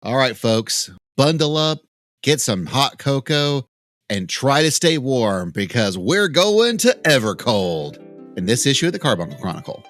All right, folks, bundle up, get some hot cocoa, and try to stay warm because we're going to Evercold in this issue of the Carbuncle Chronicle.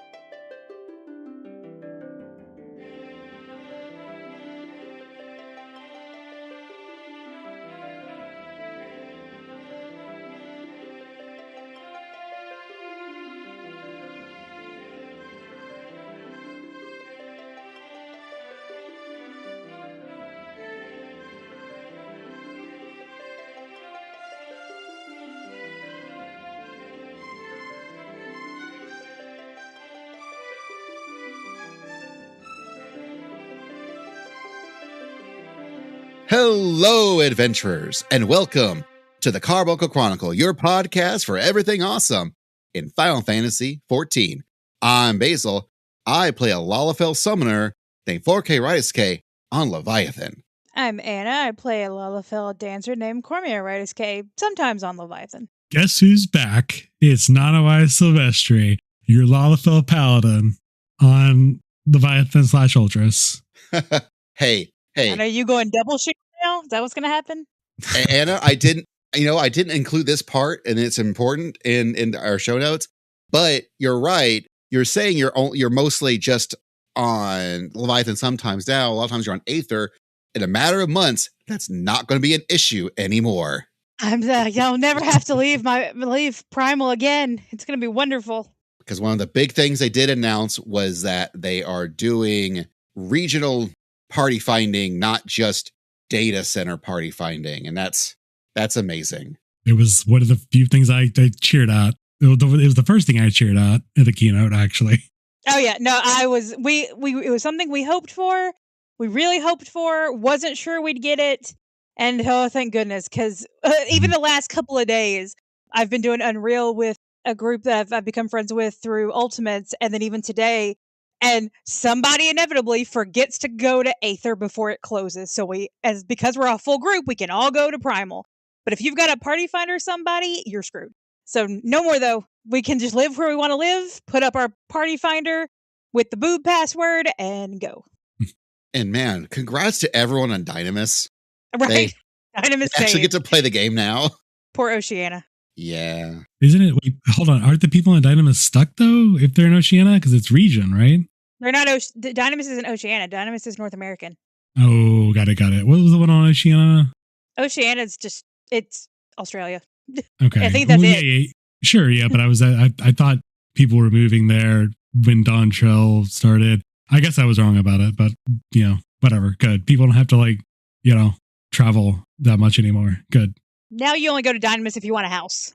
Hello, adventurers, and welcome to the Carbuncle Chronicle, your podcast for everything awesome in Final Fantasy XIV. I'm Basil. I play a Lalafell summoner named 4K Ritus on Leviathan. I'm Anna. I play a Lalafell dancer named Cormia Ritus sometimes on Leviathan. Guess who's back? It's Nanawai Silvestri, your Lalafell paladin on Leviathan / Ultras. Hey. And are you going double shift now? Is that what's going to happen? Anna, I didn't include this part, and it's important in our show notes, but you're right. You're saying you're mostly just on Leviathan sometimes now. A lot of times you're on Aether. In a matter of months, that's not going to be an issue anymore. I'll never have to leave Primal again. It's going to be wonderful. Because one of the big things they did announce was that they are doing regional party finding, not just data center party finding, and that's amazing. It was one of the few things I cheered at. It was the first thing I cheered at in the keynote, actually. Oh yeah, no, it was something we hoped for. We really hoped for. Wasn't sure we'd get it, and oh, thank goodness, because even the last couple of days, I've been doing Unreal with a group that I've become friends with through Ultimates, and then even today. And somebody inevitably forgets to go to Aether before it closes. So because we're a full group, we can all go to Primal. But if you've got a party finder somebody, you're screwed. So no more though. We can just live where we want to live, put up our party finder with the boob password and go. And man, congrats to everyone on Dynamis. Right. Dynamis they actually get to play the game now. Poor Oceania. Yeah. Isn't it? Wait, hold on. Aren't the people in Dynamis stuck though if they're in Oceania? Because it's region, right? They're not. Dynamis isn't Oceania. Dynamis is North American. Oh, got it. What was the one on Oceania? Oceania's it's Australia. Okay. I think that's it. Yeah. Sure, yeah, but I thought people were moving there when Dawn Trail started. I guess I was wrong about it, but whatever. Good. People don't have to travel that much anymore. Good. Now you only go to Dynamis if you want a house.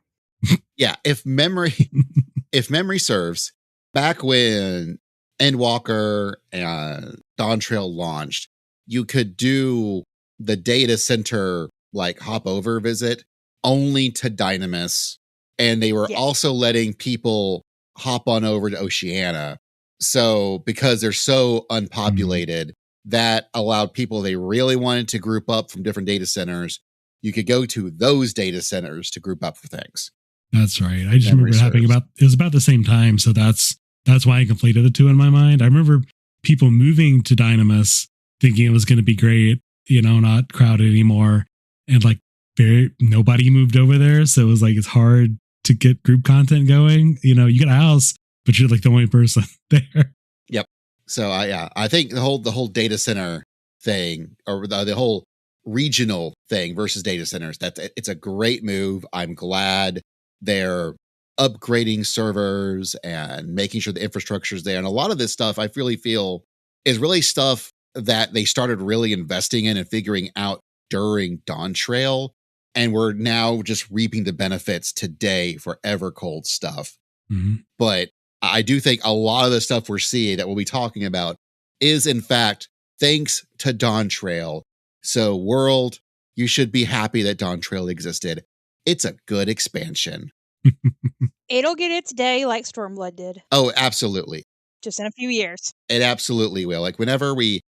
Yeah, if memory serves, back when Endwalker and Dawn Trail launched, you could do the data center hop over visit only to Dynamis, and they were also letting people hop on over to Oceania. So because they're so unpopulated, that allowed people they really wanted to group up from different data centers. You could go to those data centers to group up for things. That's right. I just remember it happening it was about the same time. So that's why I conflated the two in my mind. I remember people moving to Dynamis thinking it was going to be great, not crowded anymore. And nobody moved over there. So it was it's hard to get group content going. You get a house, but you're the only person there. Yep. So I think the whole data center thing, or the whole regional thing versus data centers, it's a great move. I'm glad they're upgrading servers and making sure the infrastructure is there. And a lot of this stuff I really feel is really stuff that they started really investing in and figuring out during Dawn Trail. And we're now just reaping the benefits today for Evercold stuff. Mm-hmm. But I do think a lot of the stuff we're seeing that we'll be talking about is in fact thanks to Dawn Trail. So world, you should be happy that Dawn Trail existed. It's a good expansion. It'll get its day like Stormblood did. Oh, absolutely. Just in a few years. It absolutely will. Whenever we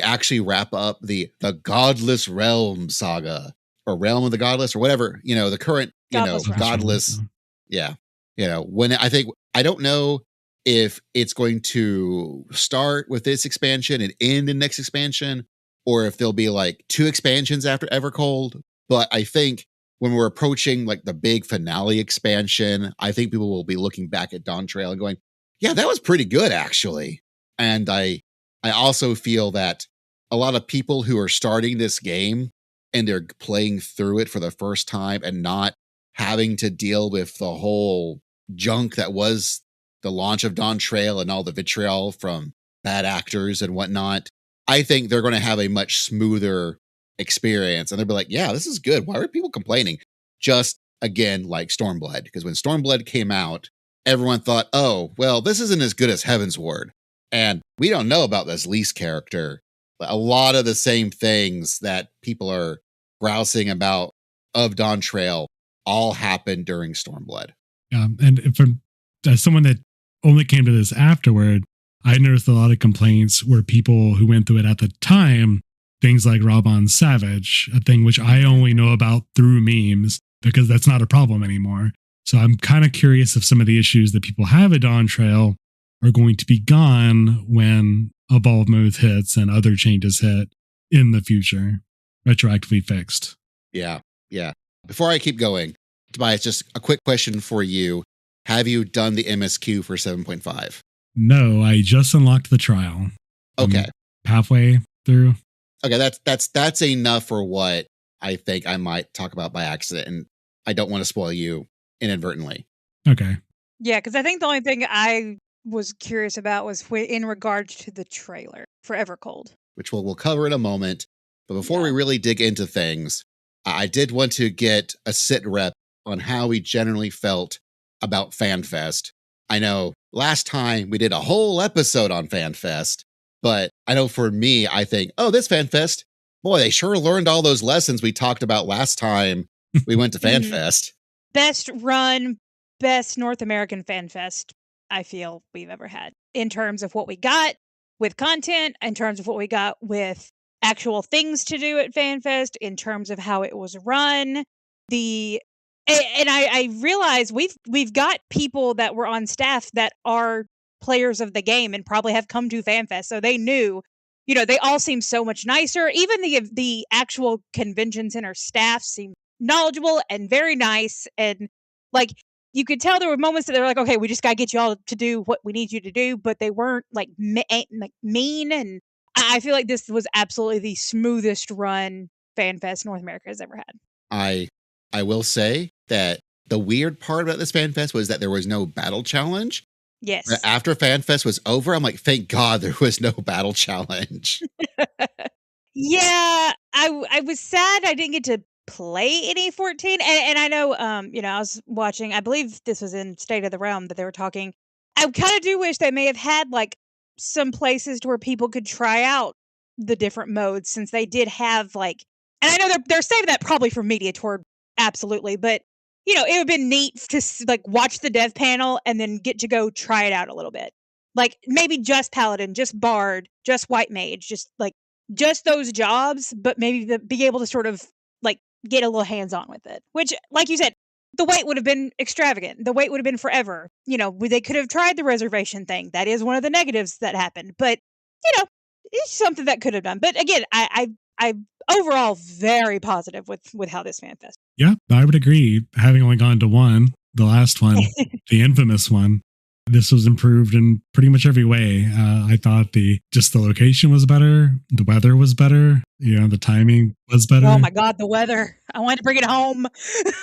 actually wrap up the Godless Realm saga, or Realm of the Godless, or whatever, the current, Godless. Yeah. When I don't know if it's going to start with this expansion and end in next expansion, or if there'll be like 2 expansions after Evercold. But I think when we're approaching like the big finale expansion, I think people will be looking back at Dawn Trail and going, yeah, that was pretty good actually. And I also feel that a lot of people who are starting this game and they're playing through it for the first time and not having to deal with the whole junk that was the launch of Dawn Trail and all the vitriol from bad actors and whatnot, I think they're going to have a much smoother experience. And they'll be like, yeah, this is good. Why are people complaining? Just, again, like Stormblood. Because when Stormblood came out, everyone thought, oh, well, this isn't as good as Heavensward. And we don't know about this Lise character. But a lot of the same things that people are grousing about of Dawn Trail all happened during Stormblood. And from as someone that only came to this afterward, I noticed a lot of complaints were people who went through it at the time, things like Robon Savage, a thing which I only know about through memes because that's not a problem anymore. So I'm kind of curious if some of the issues that people have at Dawn Trail are going to be gone when Evolve Mode hits and other changes hit in the future, retroactively fixed. Yeah. Before I keep going, Tobias, just a quick question for you. Have you done the MSQ for 7.5? No, I just unlocked the trial. Okay. Halfway through. Okay, that's enough for what I think I might talk about by accident, and I don't want to spoil you inadvertently. Okay. Yeah, because I think the only thing I was curious about was in regards to the trailer for Evercold, which we'll cover in a moment. But before we really dig into things, I did want to get a sit rep on how we generally felt about FanFest. I know last time we did a whole episode on FanFest, but I know for me, I think, oh, this FanFest, boy, they sure learned all those lessons we talked about last time we went to FanFest. Best run, best North American FanFest I feel we've ever had in terms of what we got with content, in terms of what we got with actual things to do at FanFest, in terms of how it was run. And I realize we've got people that were on staff that are players of the game and probably have come to FanFest, so they knew, they all seem so much nicer. Even the actual convention center staff seemed knowledgeable and very nice, and like you could tell there were moments that they were like, okay, we just gotta get you all to do what we need you to do, but they weren't like mean. And I feel like this was absolutely the smoothest run FanFest North America has ever had. I will say that the weird part about this FanFest was that there was no battle challenge. Yes. But after FanFest was over, I'm like, thank God there was no battle challenge. Yeah, I was sad I didn't get to play any 14. And I know, I was watching, I believe this was in State of the Realm that they were talking. I kind of do wish they may have had like some places to where people could try out the different modes, since they did have like, and I know they're saving that probably for Media Tour. Absolutely. But, it would have been neat to like watch the dev panel and then get to go try it out a little bit. Like maybe just Paladin, just Bard, just White Mage, just those jobs, but maybe be able to sort of like get a little hands-on with it. Which, like you said, the wait would have been extravagant. The wait would have been forever. They could have tried the reservation thing. That is one of the negatives that happened. But, it's something that could have done. But again, I overall very positive with how this FanFest. Yeah, I would agree. Having only gone to one, the last one, the infamous one, this was improved in pretty much every way. I thought the location was better, the weather was better, the timing was better. Oh my God, the weather! I wanted to bring it home.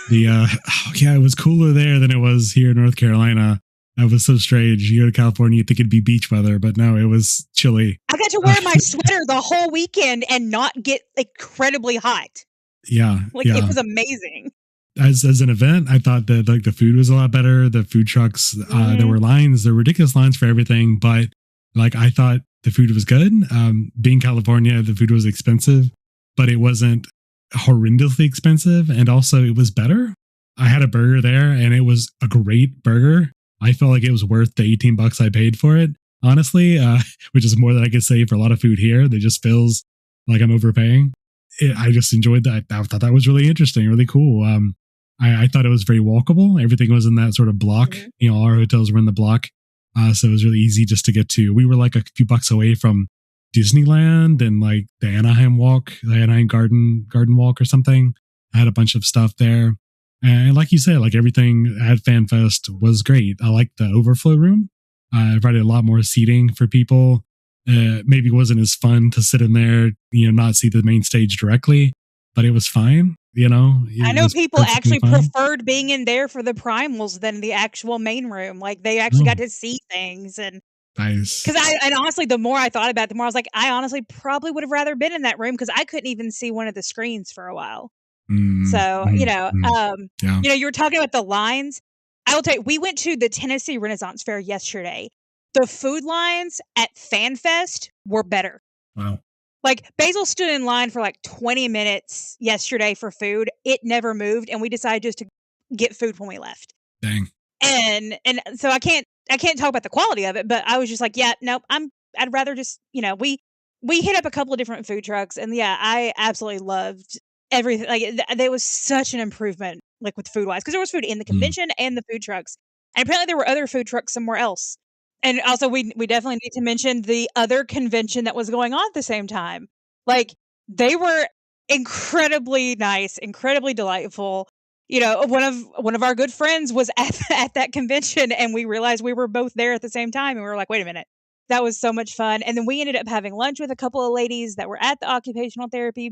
It was cooler there than it was here in North Carolina. That was so strange. You go to California, you think it'd be beach weather, but no, it was chilly. I got to wear my sweater the whole weekend and not get incredibly hot. Yeah. It was amazing. As an event, I thought that like the food was a lot better. The food trucks, there were ridiculous lines for everything, but like I thought the food was good. Being California, the food was expensive, but it wasn't horrendously expensive. And also it was better. I had a burger there and it was a great burger. I felt like it was worth the $18 I paid for it, honestly, which is more than I could say for a lot of food here. It just feels like I'm overpaying. I just enjoyed that. I thought that was really interesting, really cool. I thought it was very walkable. Everything was in that sort of block. Our hotels were in the block. So it was really easy just to get to. We were like a few bucks away from Disneyland and like the Anaheim walk, the Anaheim garden walk or something. I had a bunch of stuff there. And like you said, like everything at FanFest was great. I liked the overflow room. I provided a lot more seating for people. Maybe it wasn't as fun to sit in there, not see the main stage directly, but it was fine. I know people actually preferred being in there for the primals than the actual main room. Like they actually got to see things and nice. Because and honestly, the more I thought about it, the more I was like, I honestly probably would have rather been in that room because I couldn't even see one of the screens for a while. So you were talking about the lines. I will tell you, we went to the Tennessee Renaissance Fair yesterday. The food lines at FanFest were better. Wow. Like Basil stood in line for like 20 minutes yesterday for food. It never moved, and we decided just to get food when we left. Dang. And so I can't talk about the quality of it, but I was just like, yeah, nope. I'd rather just we hit up a couple of different food trucks, and yeah, I absolutely loved everything. Like there was such an improvement, like with food wise, because there was food in the convention and the food trucks, and apparently there were other food trucks somewhere else. And also, we definitely need to mention the other convention that was going on at the same time. Like, they were incredibly nice, incredibly delightful. One of our good friends was at that convention, and we realized we were both there at the same time, and we were like, wait a minute. That was so much fun. And then we ended up having lunch with a couple of ladies that were at the occupational therapy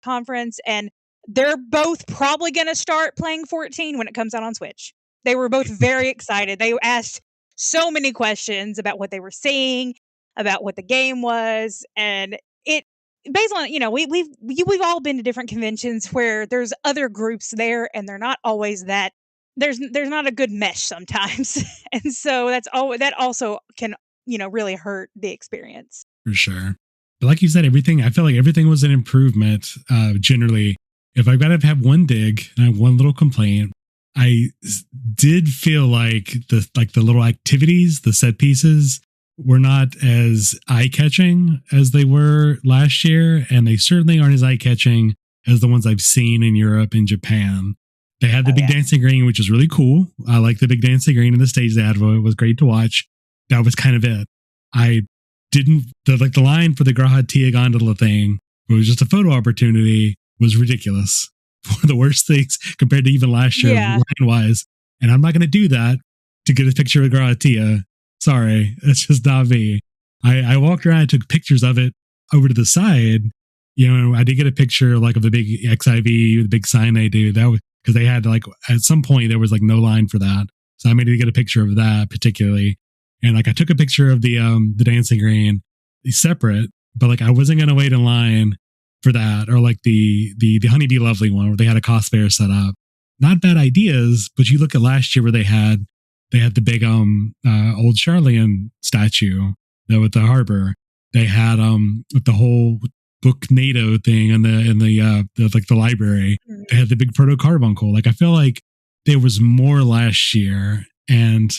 conference, and they're both probably going to start playing 14 when it comes out on Switch. They were both very excited. They asked so many questions about what they were seeing, about what the game was, and it based on we've all been to different conventions where there's other groups there, and they're not always that. There's not a good mesh sometimes, and so that also can really hurt the experience for sure. But like you said, I feel like everything was an improvement. Generally, if I've got to have one dig and I have one little complaint. I did feel like the little activities, the set pieces were not as eye-catching as they were last year. And they certainly aren't as eye-catching as the ones I've seen in Europe and Japan. They had the big dancing green, which was really cool. I like the big dancing green in the stage they had. It was great to watch. That was kind of it. I didn't, the line for the Graha Tia Gondola thing, it was just a photo opportunity, was ridiculous. One of the worst things compared to even last year, line-wise. And I'm not going to do that to get a picture of Gratia. Sorry, it's just not me. I walked around and took pictures of it over to the side. I did get a picture of the big XIV, the big sign they do. That was because they had at some point there was no line for that. So I made to get a picture of that particularly. And I took a picture of the dancing green separate, but I wasn't going to wait in line for that, or the Honeybee Lovely one where they had a cosplayer set up. Not bad ideas, but you look at last year where they had the big old Charlian statue with the harbor. They had with the whole book NATO thing in the library. They had the big proto carbuncle. I feel like there was more last year, and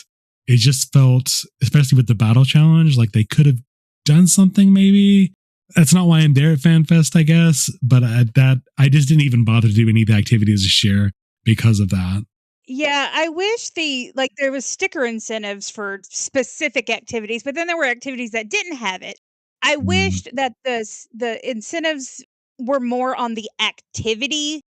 it just felt, especially with the battle challenge, like they could have done something maybe. That's not why I'm there at FanFest, I guess. But I just didn't even bother to do any of the activities this year because of that. Yeah, I wish there was sticker incentives for specific activities, but then there were activities that didn't have it. I wished that the incentives were more on the activity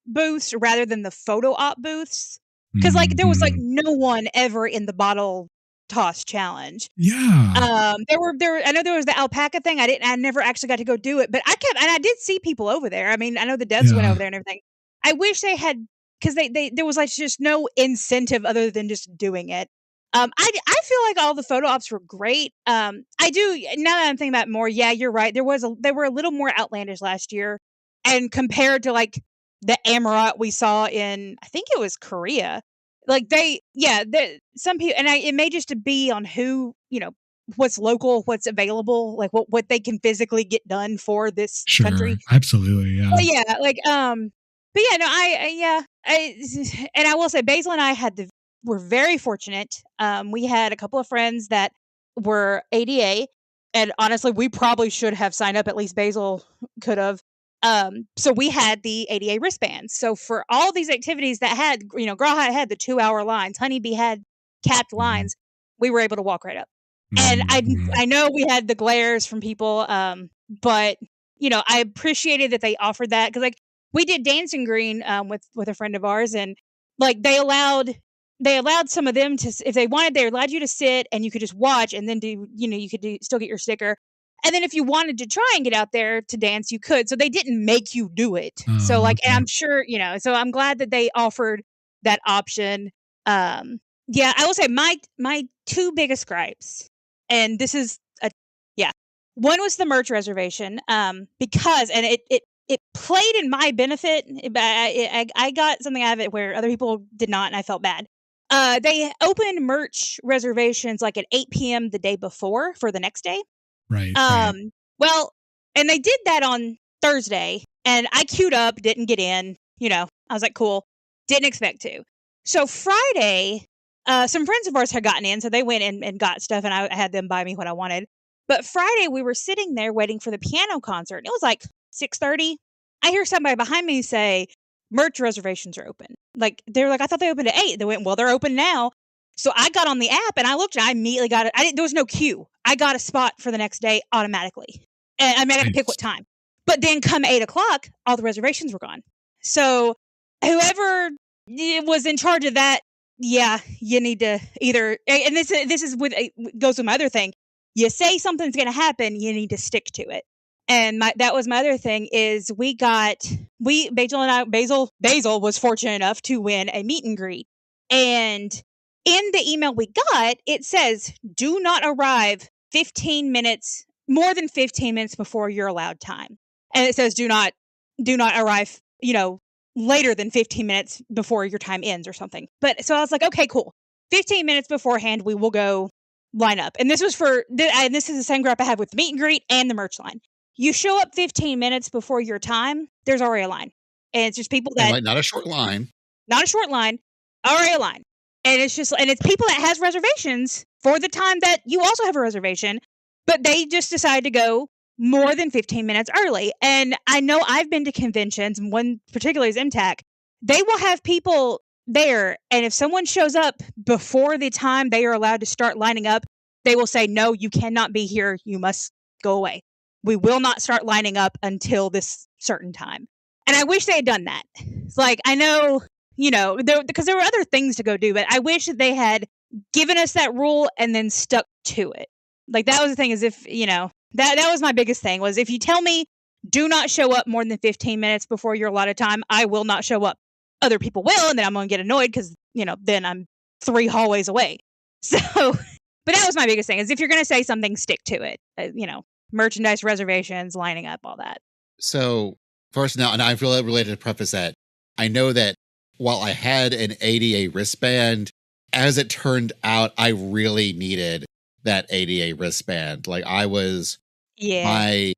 booths rather than the photo op booths. Because there was no one ever in the bottle toss challenge. Yeah. There were I know there was the alpaca thing. I never actually got to go do it, but I did see people over there. I mean, I know the devs went over there and everything. I wish they had, because there was just no incentive other than just doing it. I feel like all the photo ops were great. I do, now that I'm thinking about it more, yeah, you're right. They were a little more outlandish last year, and compared to the Amarat we saw in, I think it was Korea. Some people, and it may just be on who, what's local, what's available, what they can physically get done for this country. Absolutely, yeah. But yeah, but yeah, no, and I will say, Basil and I were very fortunate. We had a couple of friends that were ADA, and honestly, we probably should have signed up. At least Basil could have. So we had the ADA wristbands. So for all these activities that had, Graha had the 2-hour lines, Honeybee had capped lines, we were able to walk right up. And I know we had the glares from people, but I appreciated that they offered that, because like we did Dancing Green with a friend of ours, and like they allowed some of them to, if they wanted, they allowed you to sit and you could just watch, and then you could still get your sticker. And then if you wanted to try and get out there to dance, you could. So they didn't make you do it. So like, and I'm sure, so I'm glad that they offered that option. Yeah, I will say my two biggest gripes, and this is one was the merch reservation, because, and it played in my benefit, but I got something out of it where other people did not, and I felt bad. They opened merch reservations like at 8 p.m. the day before for the next day. Right. Well, and they did that on Thursday, and I queued up, didn't get in. I was like, cool, didn't expect to. So Friday, some friends of ours had gotten in, so they went and got stuff, and I had them buy me what I wanted. But Friday, we were sitting there waiting for the piano concert. It was like 6:30. I hear somebody behind me say, merch reservations are open. Like, they're like, I thought they opened at 8. They went, well, they're open now. So I got on the app and I looked, and I immediately got it. There was no queue. I got a spot for the next day automatically. And I mean, I got to pick what time. But then come 8 o'clock, all the reservations were gone. So whoever was in charge of that, yeah, you need to either, and this is goes with my other thing. You say something's going to happen, you need to stick to it. And that was my other thing is Basil was fortunate enough to win a meet and greet. And in the email we got, it says, do not arrive more than 15 minutes before your allowed time. And it says, do not arrive, later than 15 minutes before your time ends or something. But so I was like, okay, cool. 15 minutes beforehand, we will go line up. And this was this is the same gripe I had with the meet and greet and the merch line. You show up 15 minutes before your time, there's already a line. And it's just people that... not a short line. Not a short line, already a line. And it's people that has reservations for the time that you also have a reservation, but they just decide to go more than 15 minutes early. And I know I've been to conventions, and one particularly is MTAC. They will have people there, and if someone shows up before the time they are allowed to start lining up, they will say, no, you cannot be here. You must go away. We will not start lining up until this certain time. And I wish they had done that. It's like, I know, because there were other things to go do, but I wish that they had given us that rule and then stuck to it. Like, that was the thing, is if, that was my biggest thing, was if you tell me do not show up more than 15 minutes before your allotted time, I will not show up. Other people will, and then I'm going to get annoyed because, then I'm 3 hallways away. So, but that was my biggest thing, is if you're going to say something, stick to it. Merchandise reservations, lining up, all that. So first now, and I feel related to preface that, I know that while I had an ADA wristband, as it turned out, I really needed that ADA wristband. Like, I was, my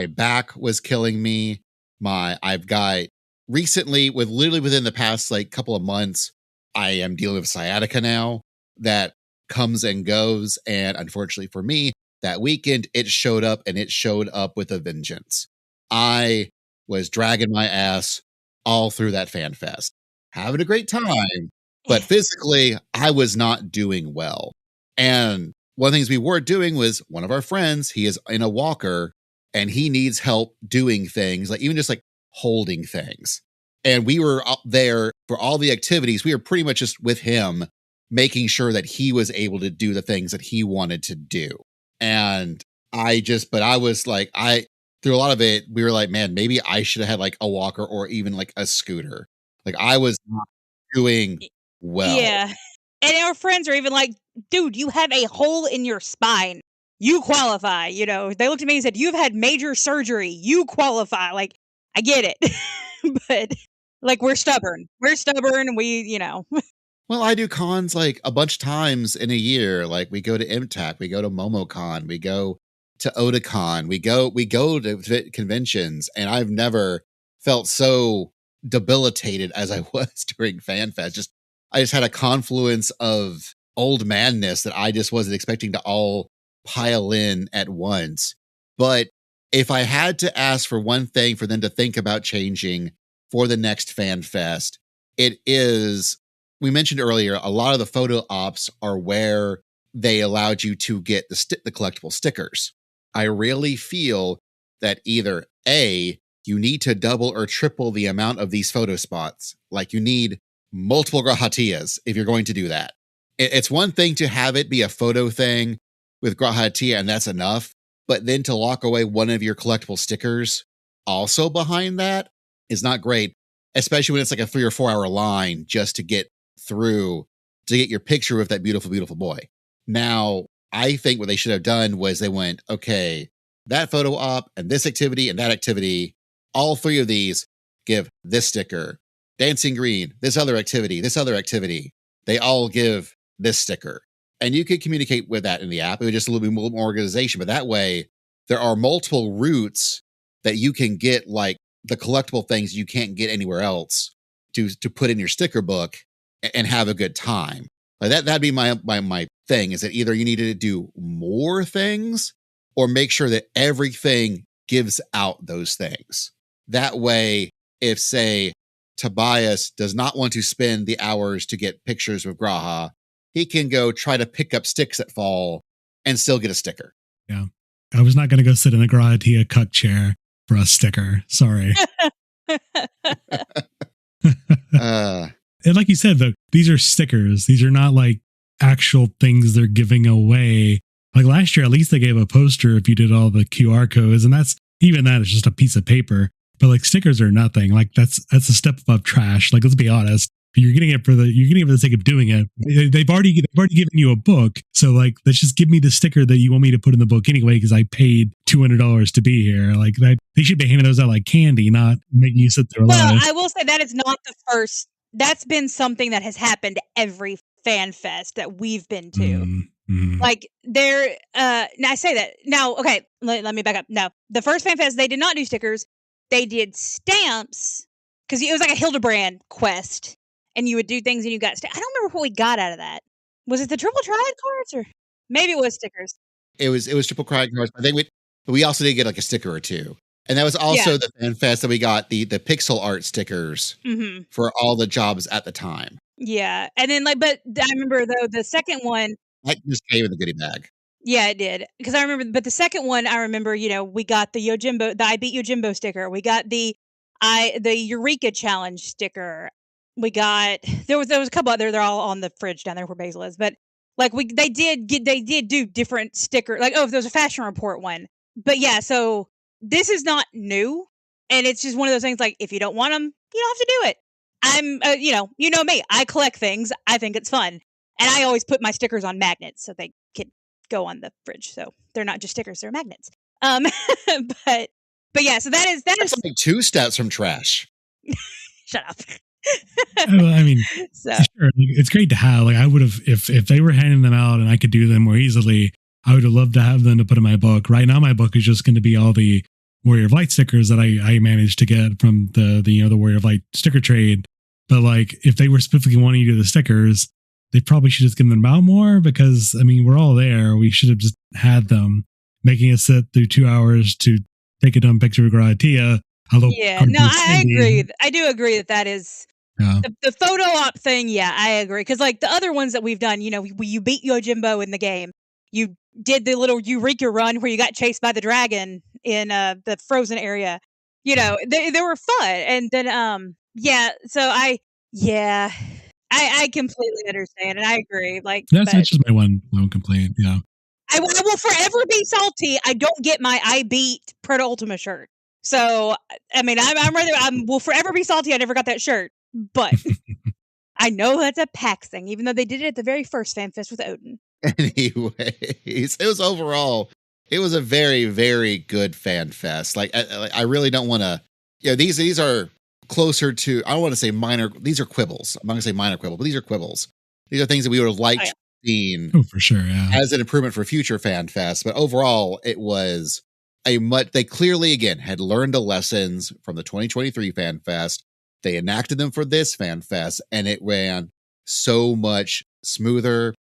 back was killing me. I've got recently, literally within the past like couple of months, I am dealing with sciatica now that comes and goes. And unfortunately for me, that weekend, it showed up, and it showed up with a vengeance. I was dragging my ass all through that FanFest, having a great time, but physically, I was not doing well. And one of the things we were doing was, one of our friends, he is in a walker, and he needs help doing things, like even just like holding things. And we were up there for all the activities. We were pretty much just with him, making sure that he was able to do the things that he wanted to do. And I was like, through a lot of it, we were like, man, maybe I should have had like a walker or even like a scooter. Like, I was not doing well. Yeah. And our friends are even like, dude, you have a hole in your spine. You qualify. They looked at me and said, you've had major surgery. You qualify. Like, I get it. But like, we're stubborn. We, Well, I do cons like a bunch of times in a year. Like, we go to MTAC, we go to MomoCon, we go to Otakon, we go to conventions, and I've never felt so debilitated as I was during FanFest. I just had a confluence of old madness that I just wasn't expecting to all pile in at once. But if I had to ask for one thing for them to think about changing for the next FanFest, it is, we mentioned earlier, a lot of the photo ops are where they allowed you to get the collectible stickers. I really feel that either A, you need to double or triple the amount of these photo spots. Like you need multiple Grahatillas if you're going to do that. It's one thing to have it be a photo thing with Grahatilla, and that's enough. But then to lock away one of your collectible stickers also behind that is not great, especially when it's like a 3 or 4 hour line just to get through to get your picture with that beautiful, beautiful boy. Now, I think what they should have done was they went, okay, that photo op and this activity and that activity, all 3 of these give this sticker. Dancing Green, this other activity, they all give this sticker. And you could communicate with that in the app. It was just a little bit more organization. But that way, there are multiple routes that you can get, like the collectible things you can't get anywhere else to put in your sticker book and have a good time. Like that'd be my thing, is that either you needed to do more things or make sure that everything gives out those things. That way, if, say, Tobias does not want to spend the hours to get pictures with Graha, he can go try to pick up sticks that fall and still get a sticker. Yeah. I was not going to go sit in a Grahatia cuck chair for a sticker. Sorry. And like you said, though, these are stickers. These are not like actual things they're giving away. Like last year, at least they gave a poster if you did all the QR codes. And that is just a piece of paper. But like stickers are nothing. Like that's a step above trash. Like, let's be honest. You're getting it for the sake of doing it. They've already given you a book. So like, let's just give me the sticker that you want me to put in the book anyway, because I paid $200 to be here. Like that, they should be handing those out like candy, not making you sit there alive. Well, I will say that is not the first. That's been something that has happened every FanFest that we've been to. Mm-hmm. Like there, now I say that now. Okay, let me back up. No, the first FanFest they did not do stickers. They did stamps because it was like a Hildebrand quest. And you would do things and you got I don't remember what we got out of that. Was it the triple triad cards, or maybe it was stickers? It was triple triad cards. I think we also did get like a sticker or two. And that was also the FanFest that we got the pixel art stickers for all the jobs at the time. Yeah. And then but I remember though the second one, that just came in the goodie bag. Yeah, it did. Because I remember, but the second one I remember, we got the Yojimbo, the I Beat Yojimbo sticker. We got the Eureka Challenge sticker. We got there was a couple other. They're all on the fridge down there where Basil is. But like they did do different stickers. Like there was a fashion report one. But yeah, so this is not new, and it's just one of those things. Like if you don't want them, you don't have to do it. I'm you know me. I collect things. I think it's fun, and I always put my stickers on magnets so they can go on the fridge. So they're not just stickers; they're magnets. But yeah. So that's like 2 steps from trash. Shut up. I mean, sure, it's great to have. Like I would have, if they were handing them out and I could do them more easily, I would have loved to have them to put in my book. Right now, my book is just going to be all the Warrior of Light stickers that I managed to get from the Warrior of Light sticker trade. But like, if they were specifically wanting to do the stickers, they probably should just give them out more, because I mean, we're all there. We should have just had them, making us sit through 2 hours to take a dumb picture of Grahatia. I agree. I do agree that is. Yeah. The photo op thing, I agree. Because like the other ones that we've done, you beat Yojimbo in the game. You did the little Eureka run where you got chased by the dragon in the frozen area. They were fun. And then so I completely understand and I agree. Like that's just my one complaint. Yeah. I will forever be salty. I don't get my I beat Proto Ultima shirt. So I mean I will forever be salty I never got that shirt. But I know that's a PAX thing, even though they did it at the very first FanFest with Odin. Anyways, it was a very, very good FanFest. Like I really don't want to, these are closer to, I don't want to say minor, these are quibbles. I'm not going to say minor quibble, but these are quibbles. These are things that we would have liked seen for sure, as an improvement for future FanFest. But overall, it was they clearly, again, had learned the lessons from the 2023 FanFest. They enacted them for this FanFest, and it ran so much smoother.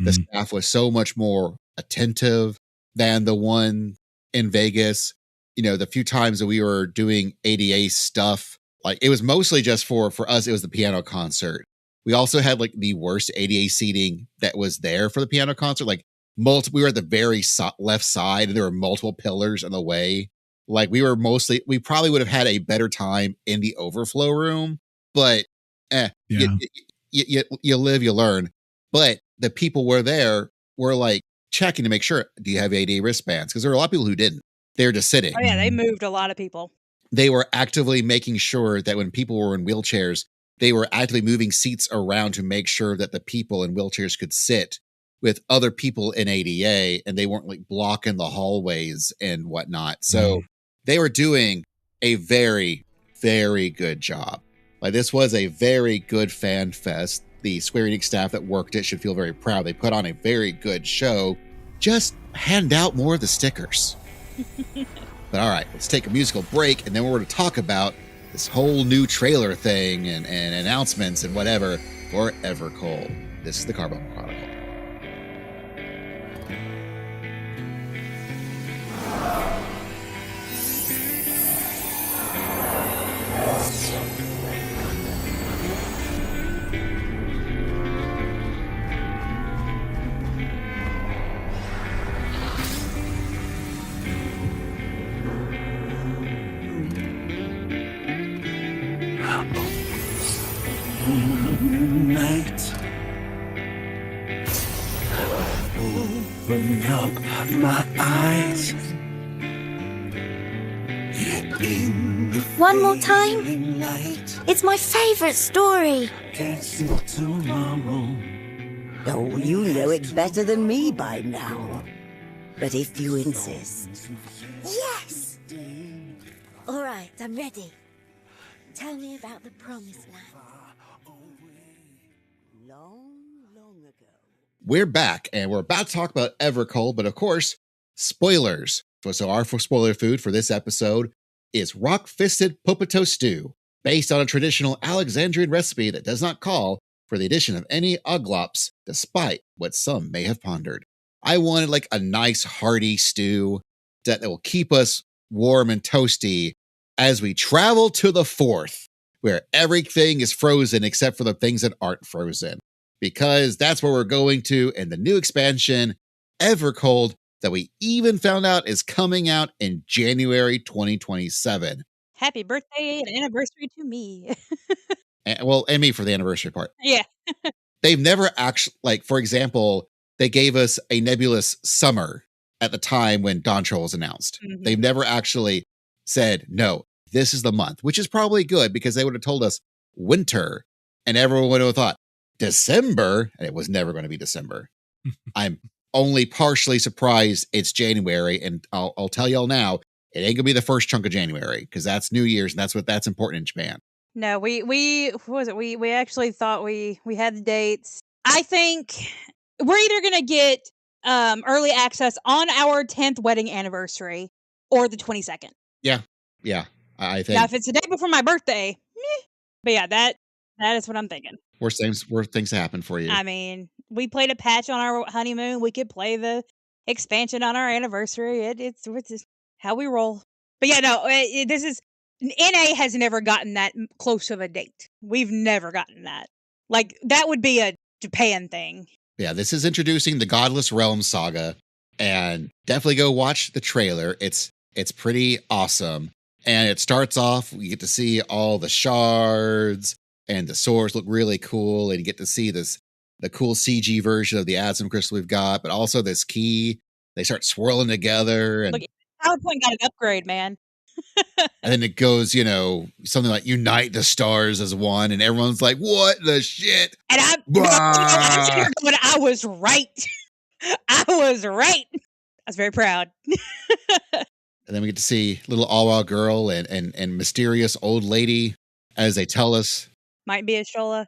The staff was so much more attentive than the one in Vegas. The few times that we were doing ADA stuff, like it was mostly just for us, it was the piano concert. We also had like the worst ADA seating that was there for the piano concert. Like we were at the very left side and there were multiple pillars in the way. Like we probably would have had a better time in the overflow room, but you live, you learn. But the people were like checking to make sure, do you have ADA wristbands? Because there were a lot of people who didn't. They were just sitting. Oh yeah, they moved a lot of people. They were actively making sure that when people were in wheelchairs, they were actively moving seats around to make sure that the people in wheelchairs could sit with other people in ADA and they weren't like blocking the hallways and whatnot. So they were doing a very, very good job. Like this was a very good fan fest. The Square Enix staff that worked it should feel very proud. They put on a very good show. Just hand out more of the stickers. But all right, let's take a musical break and then we're going to talk about this whole new trailer thing and announcements and whatever for Evercold. This is the Carbuncle Chronicle. Night. Open up my eyes. One more time. It's my favorite story. Oh, you know it better than me by now. But if you insist. Yes! All right, I'm ready. Tell me about the promised land. Long ago. We're back, and we're about to talk about Evercold, but of course, spoilers. So our spoiler food for this episode is rock-fisted Popoto Stew, based on a traditional Alexandrian recipe that does not call for the addition of any oglops, despite what some may have pondered. I wanted like a nice hearty stew that will keep us warm and toasty as we travel to the fourth, where everything is frozen except for the things that aren't frozen. Because that's where we're going to in the new expansion, Evercold, that we even found out is coming out in January 2027. Happy birthday and anniversary to me. and me for the anniversary part. Yeah. They've never actually, like, for example, they gave us a nebulous summer at the time when Dawn Troll was announced. Mm-hmm. They've never actually said, no, this is the month, which is probably good because they would have told us winter and everyone would have thought December, and it was never going to be December. I'm only partially surprised it's January, and I'll tell y'all now, it ain't gonna be the first chunk of January because that's New Year's and that's important in Japan. No, we what was it? We actually thought we had the dates. I think we're either gonna get early access on our 10th wedding anniversary or the 22nd. Yeah, I think. Now, if it's the day before my birthday, but yeah, that is what I'm thinking. Worst things happen for you. I mean, we played a patch on our honeymoon. We could play the expansion on our anniversary. It's just how we roll. But yeah, no, this is NA has never gotten that close of a date. We've never gotten that. Like that would be a Japan thing. Yeah, this is introducing the Godless Realm saga, and definitely go watch the trailer. It's pretty awesome, and it starts off. We get to see all the shards. And the swords look really cool, and you get to see the cool CG version of the Asm crystal we've got, but also this key. They start swirling together, and look, PowerPoint got an upgrade, man. And then it goes, something like unite the stars as one, and everyone's like, "What the shit?" And I'm sitting here going, "I was right. I was right." I was very proud. And then we get to see little Awa girl and mysterious old lady as they tell us. Might be a Shola.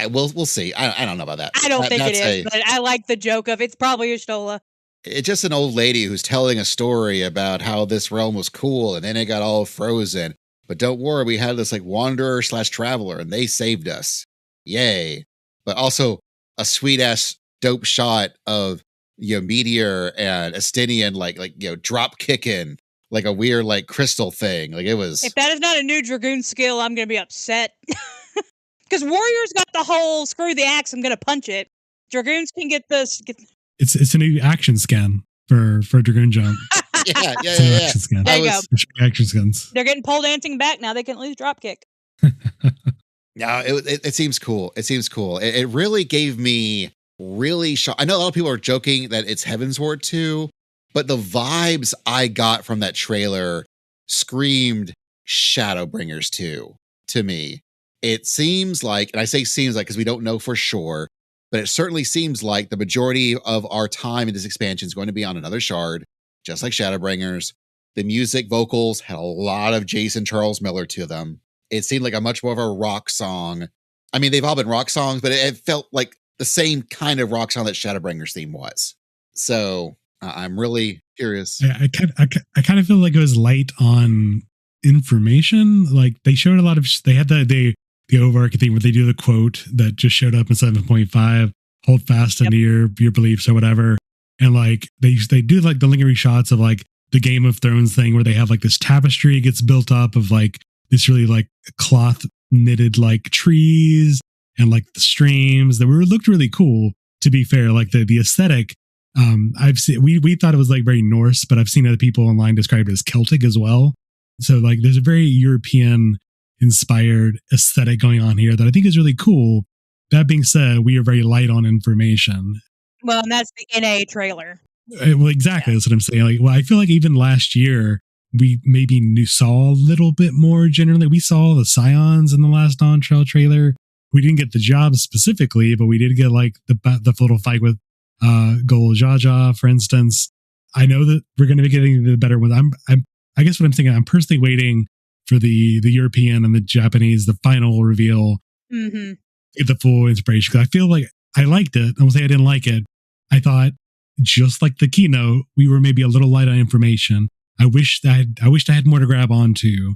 We'll see. I don't know about that. I don't think it is, but I like the joke of it's probably a Shola. It's just an old lady who's telling a story about how this realm was cool and then it got all frozen. But don't worry, we had this like wanderer / traveler and they saved us. Yay. But also a sweet ass dope shot of Meteor and Estinian like drop kicking like a weird like crystal thing. Like it was. If that is not a new Dragoon skill, I'm gonna be upset. Because Warriors got the whole screw the axe, I'm going to punch it. Dragoons can get this. It's a new action scan for Dragoon Jump. Yeah. Action scan. There you go. Action scans. They're getting pole dancing back now. They can at least dropkick. No, it seems cool. It seems cool. It really gave me really I know a lot of people are joking that it's Heavensward 2, but the vibes I got from that trailer screamed Shadowbringers 2 to me. It seems like, and I say seems like because we don't know for sure, but it certainly seems like the majority of our time in this expansion is going to be on another shard, just like Shadowbringers. The music vocals had a lot of Jason Charles Miller to them. It seemed like a much more of a rock song. I mean, they've all been rock songs, but it felt like the same kind of rock song that Shadowbringers theme was. So I'm really curious. I kind of feel like it was light on information. Like they showed a lot of, they had the overarching thing where they do the quote that just showed up in 7.5, hold fast into your beliefs or whatever. And like they do like the lingering shots of like the Game of Thrones thing where they have like this tapestry gets built up of like this really like cloth knitted like trees and like the streams that looked really cool, to be fair. Like the aesthetic, I've seen, we thought it was like very Norse, but I've seen other people online describe it as Celtic as well. So like there's a very European inspired aesthetic going on here that I think is really cool. That being said, we are very light on information. Well, and that's the NA trailer. Well, exactly. Yeah. That's what I'm saying. Like, well, I feel like even last year we maybe saw a little bit more generally. We saw the Scions in the last Dawn Trail trailer. We didn't get the job specifically, but we did get like the little fight with Gol Jaja, for instance. I know that we're going to be getting the better ones. I guess what I'm thinking, I'm personally waiting for the European and the Japanese, the final reveal, get the full inspiration. Because I feel like I liked it. I won't say I didn't like it. I thought, just like the keynote, we were maybe a little light on information. I wished I had more to grab onto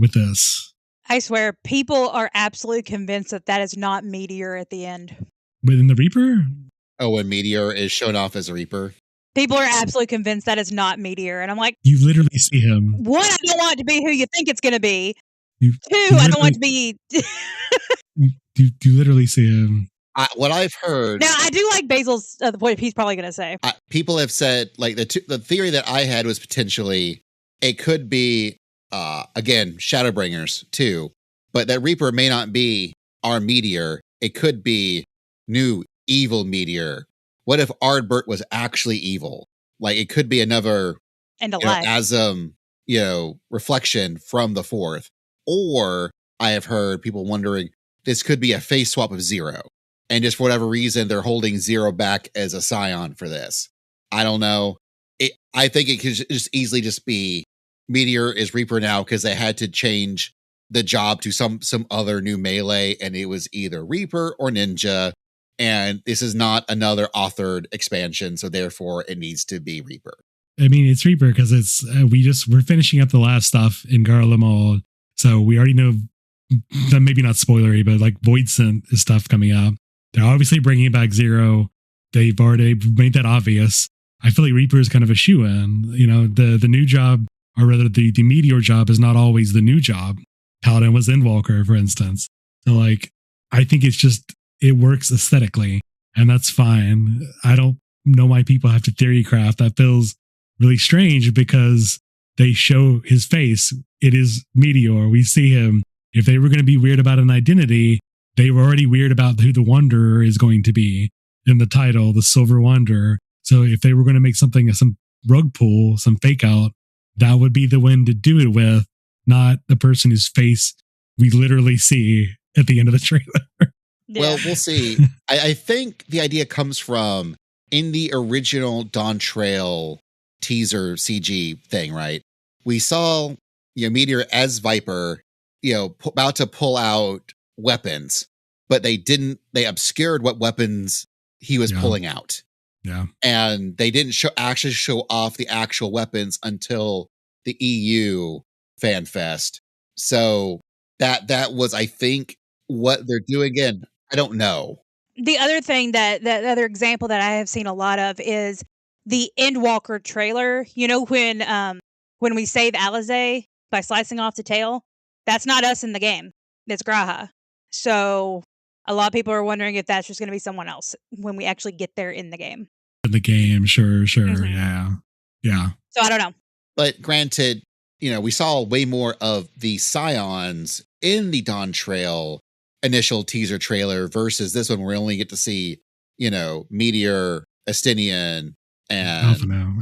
with this. I swear, people are absolutely convinced that is not Meteor at the end. Within the Reaper? Oh, when Meteor is shown off as a Reaper? People are absolutely convinced that is not Meteor. And I'm like, you literally see him. One, I don't want it to be who you think it's going to be. Two, I don't want it to be... you literally see him. What I've heard... Now, I do like Basil's the point he's probably going to say. People have said, like, the theory that I had was potentially, it could be, again, Shadowbringers, too. But that Reaper may not be our Meteor. It could be new evil Meteor. What if Ardbert was actually evil? Like, it could be another Asm, reflection from the fourth. Or I have heard people wondering, this could be a face swap of Zero. And just for whatever reason, they're holding Zero back as a Scion for this. I don't know. I think it could just easily just be Meteor is Reaper now because they had to change the job to some other new melee, and it was either Reaper or Ninja. And this is not another authored expansion, so therefore it needs to be Reaper. I mean, it's Reaper because it's we're finishing up the last stuff in Garlemald, so we already know. Maybe not spoilery, but like Voidsent is stuff coming up. They're obviously bringing back Zero. They've already made that obvious. I feel like Reaper is kind of a shoe-in. The new job, or rather the Meteor job, is not always the new job. Paladin was Endwalker, for instance. So like, I think it's just, it works aesthetically, and that's fine. I don't know why people have to theory craft. That feels really strange because they show his face. It is Meteor. We see him. If they were going to be weird about an identity, they were already weird about who the Wanderer is going to be in the title, the Silver Wanderer. So if they were going to make something, some rug pull, some fake out, that would be the one to do it with, not the person whose face we literally see at the end of the trailer. Yeah. Well, we'll see. I think the idea comes from in the original Dawn Trail teaser CG thing, right? We saw Meteor as Viper, about to pull out weapons, but they obscured what weapons he was pulling out. Yeah. And they didn't actually show off the actual weapons until the EU FanFest. So that was, I think, what they're doing again. I don't know. The other thing that other example that I have seen a lot of is the Endwalker trailer. When we save Alizé by slicing off the tail, that's not us in the game. It's Graha. So a lot of people are wondering if that's just going to be someone else when we actually get there in the game. In the game, sure. Yeah. So I don't know. But granted, we saw way more of the Scions in the Dawn Trail initial teaser trailer versus this one where we only get to see, Meteor, Estinian, and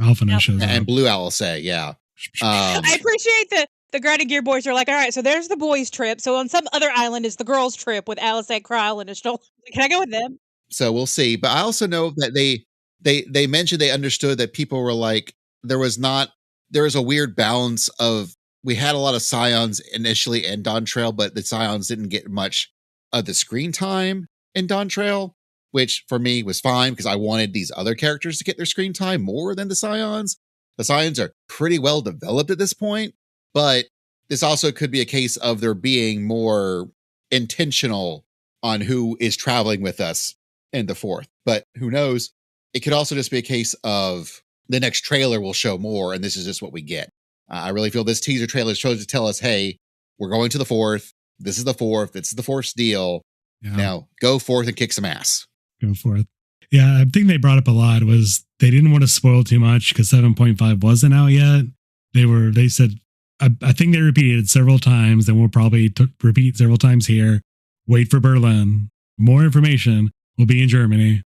Alpha now shows up. And Blue Alisay, yeah. I appreciate the Grinding Gear boys are like, all right, so there's the boys' trip. So on some other island is the girls' trip with Alisay, Kryle, and Ishtal. Can I go with them? So we'll see. But I also know that they mentioned they understood that people were like, there was a weird balance of, we had a lot of Scions initially in Dawn Trail, but the Scions didn't get much of the screen time in Dawn Trail, which for me was fine because I wanted these other characters to get their screen time more than the Scions. The Scions are pretty well developed at this point, but this also could be a case of there being more intentional on who is traveling with us in the fourth. But who knows? It could also just be a case of the next trailer will show more, and this is just what we get. I really feel this teaser trailer chose to tell us, hey, we're going to the fourth. This is the fourth. This is the fourth deal. Yeah. Now go forth and kick some ass. Go forth. Yeah, I think they brought up a lot was they didn't want to spoil too much because 7.5 wasn't out yet. They said, I think they repeated it several times, and we'll probably repeat several times here. Wait for Berlin. More information will be in Germany.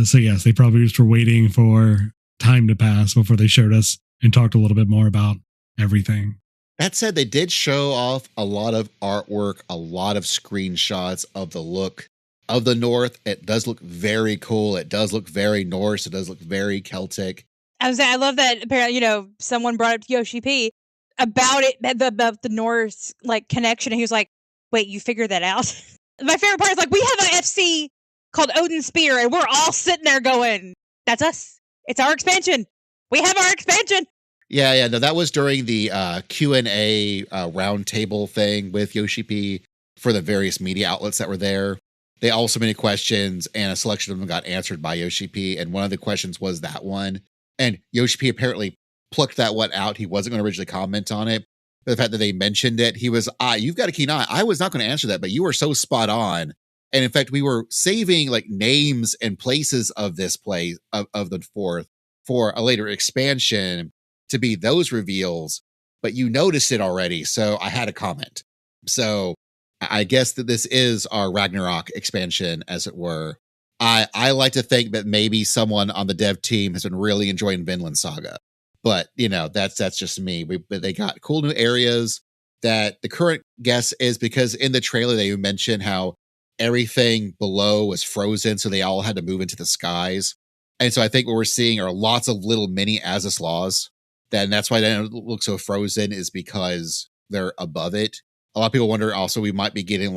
So yes, they probably just were waiting for time to pass before they showed us and talked a little bit more about everything. That said, they did show off a lot of artwork, a lot of screenshots of the look of the North. It does look very cool. It does look very Norse. It does look very Celtic. I love that apparently, someone brought up to Yoshi P about it, the Norse connection. And he was like, wait, you figured that out? My favorite part is we have an FC called Odin Spear, and we're all sitting there going, that's us. It's our expansion. We have our expansion. Yeah. No, that was during the Q&A roundtable thing with Yoshi P for the various media outlets that were there. They all submitted questions, and a selection of them got answered by Yoshi P. And one of the questions was that one. And Yoshi P apparently plucked that one out. He wasn't going to originally comment on it. But the fact that they mentioned it, he was, you've got a keen eye. I was not going to answer that, but you were so spot on. And in fact, we were saving names and places of this place of the fourth for a later expansion to be those reveals, but you noticed it already. So I had a comment. So I guess that this is our Ragnarok expansion, as it were. I like to think that maybe someone on the dev team has been really enjoying Vinland Saga, but that's just me. They got cool new areas. That the current guess is because in the trailer they mentioned how everything below was frozen, so they all had to move into the skies. And so I think what we're seeing are lots of little mini Azus laws. And that's why they don't look so frozen, is because they're above it. A lot of people wonder also we might be getting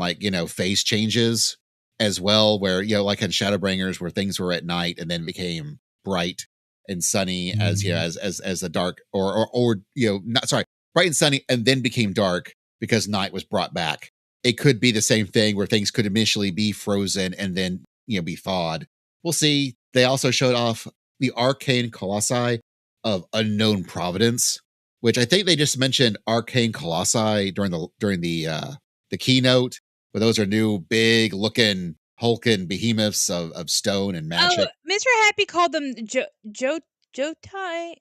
phase changes as well, where, like in Shadowbringers, where things were at night and then became bright and sunny as the dark bright and sunny and then became dark because night was brought back. It could be the same thing where things could initially be frozen and then, be thawed. We'll see. They also showed off the arcane colossi of unknown providence, which I think they just mentioned arcane colossi during the keynote, but those are new big looking hulking behemoths of stone and magic. Oh, Mr. Happy called them Jotai.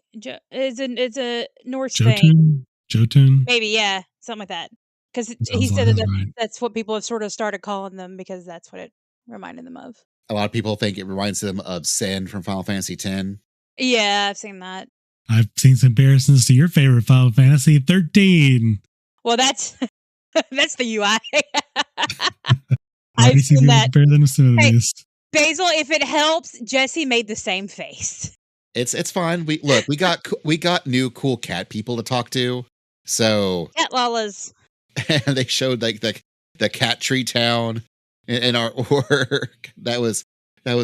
It's a Norse thing. Jotun? Maybe, yeah, something like that. Because he said that's what people have sort of started calling them because that's what it reminded them of. A lot of people think it reminds them of Sen from Final Fantasy X. Yeah, I've seen that. I've seen some comparisons to your favorite Final Fantasy 13. Well, that's the UI. I've seen that. Hey, Basil, if it helps, Jesse made the same face. It's fine. We got new cool cat people to talk to. So cat lalas. And they showed the cat tree town in our work. That was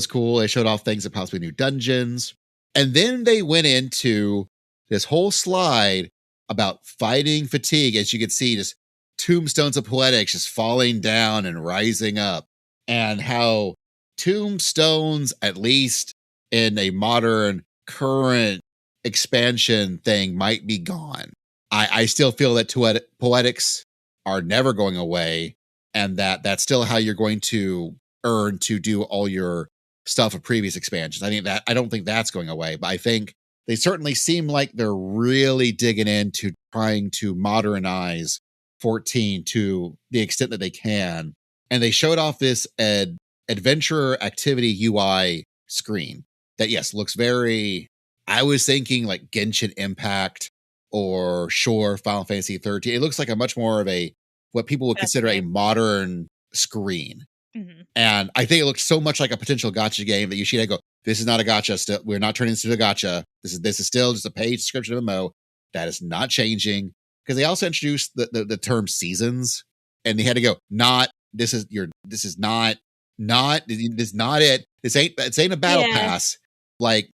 cool. They showed off things that possibly new dungeons. And then they went into this whole slide about fighting fatigue. As you can see, just tombstones of poetics just falling down and rising up. And how tombstones, at least in a modern current expansion thing, might be gone. I still feel that poetics are never going away. and that's still how you're going to earn to do all your stuff of previous expansions. I don't think that's going away, but I think they certainly seem like they're really digging into trying to modernize 14 to the extent that they can. And they showed off this adventure activity UI screen that, yes, looks very, I was thinking like Genshin Impact or Final Fantasy 13. It looks like a much more of what people would consider a modern screen. Mm-hmm. And I think it looks so much like a potential gacha game that Yoshida go, this is not a gacha. Still, we're not turning this into a gacha. This is still just a paid subscription MMO. That is not changing. Because they also introduced the term seasons, and they had to go, this is not it. This ain't a battle pass. Like,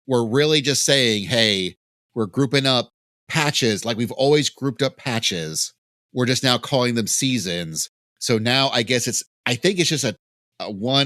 we're really just saying, hey, we're grouping up patches like we've always grouped up patches. We're just now calling them seasons. So now I guess I think it's just a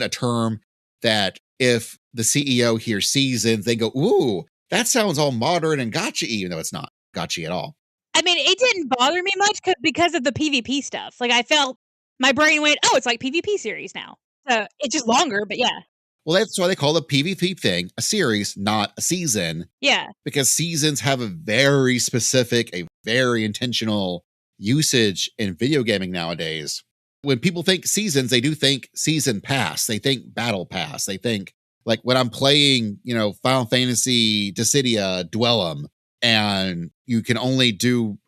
term that if the CEO hears seasons, they go, ooh, that sounds all modern and gacha, even though it's not gacha at all. I mean, it didn't bother me much because of the PvP stuff. Like, I felt my brain went, oh, it's like PvP series now. So it's just longer, but yeah. Well, that's why they call the PvP thing a series, not a season. Yeah. Because seasons have a very specific, a very intentional usage in video gaming nowadays. When people think seasons, they do think season pass. They think battle pass. They think, like, when I'm playing, Final Fantasy Dissidia Dwellum, and you can only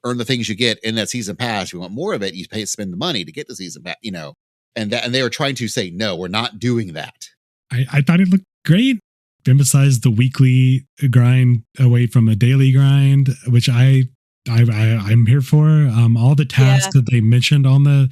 earn the things you get in that season pass. You want more of it, you spend the money to get the season pass, and they were trying to say, no, we're not doing that. I thought it looked great. Emphasized the weekly grind away from a daily grind, which I'm here for. All the tasks that they mentioned on the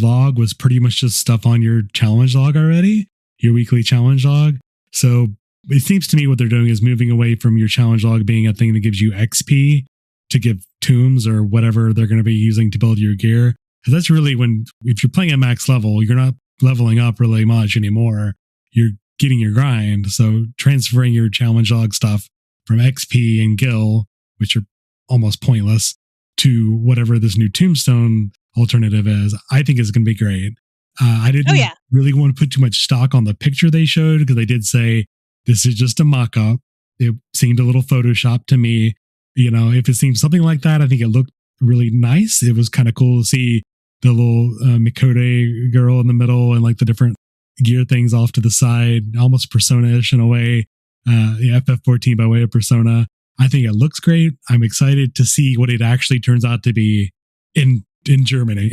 log was pretty much just stuff on your challenge log already, your weekly challenge log. So it seems to me what they're doing is moving away from your challenge log being a thing that gives you XP to give tombs or whatever they're going to be using to build your gear. Because that's really if you're playing at max level, you're not leveling up really much anymore. You're getting your grind. So transferring your challenge log stuff from XP and Gil, which are almost pointless, to whatever this new tombstone alternative is, I think is going to be great. I didn't really want to put too much stock on the picture they showed because they did say this is just a mock-up. It seemed a little Photoshop to me. If it seemed something like that, I think it looked really nice. It was kind of cool to see the little Mikode girl in the middle and like the different gear things off to the side, almost Persona-ish in a way. FF14 by way of Persona. I think it looks great. I'm excited to see what it actually turns out to be in Germany.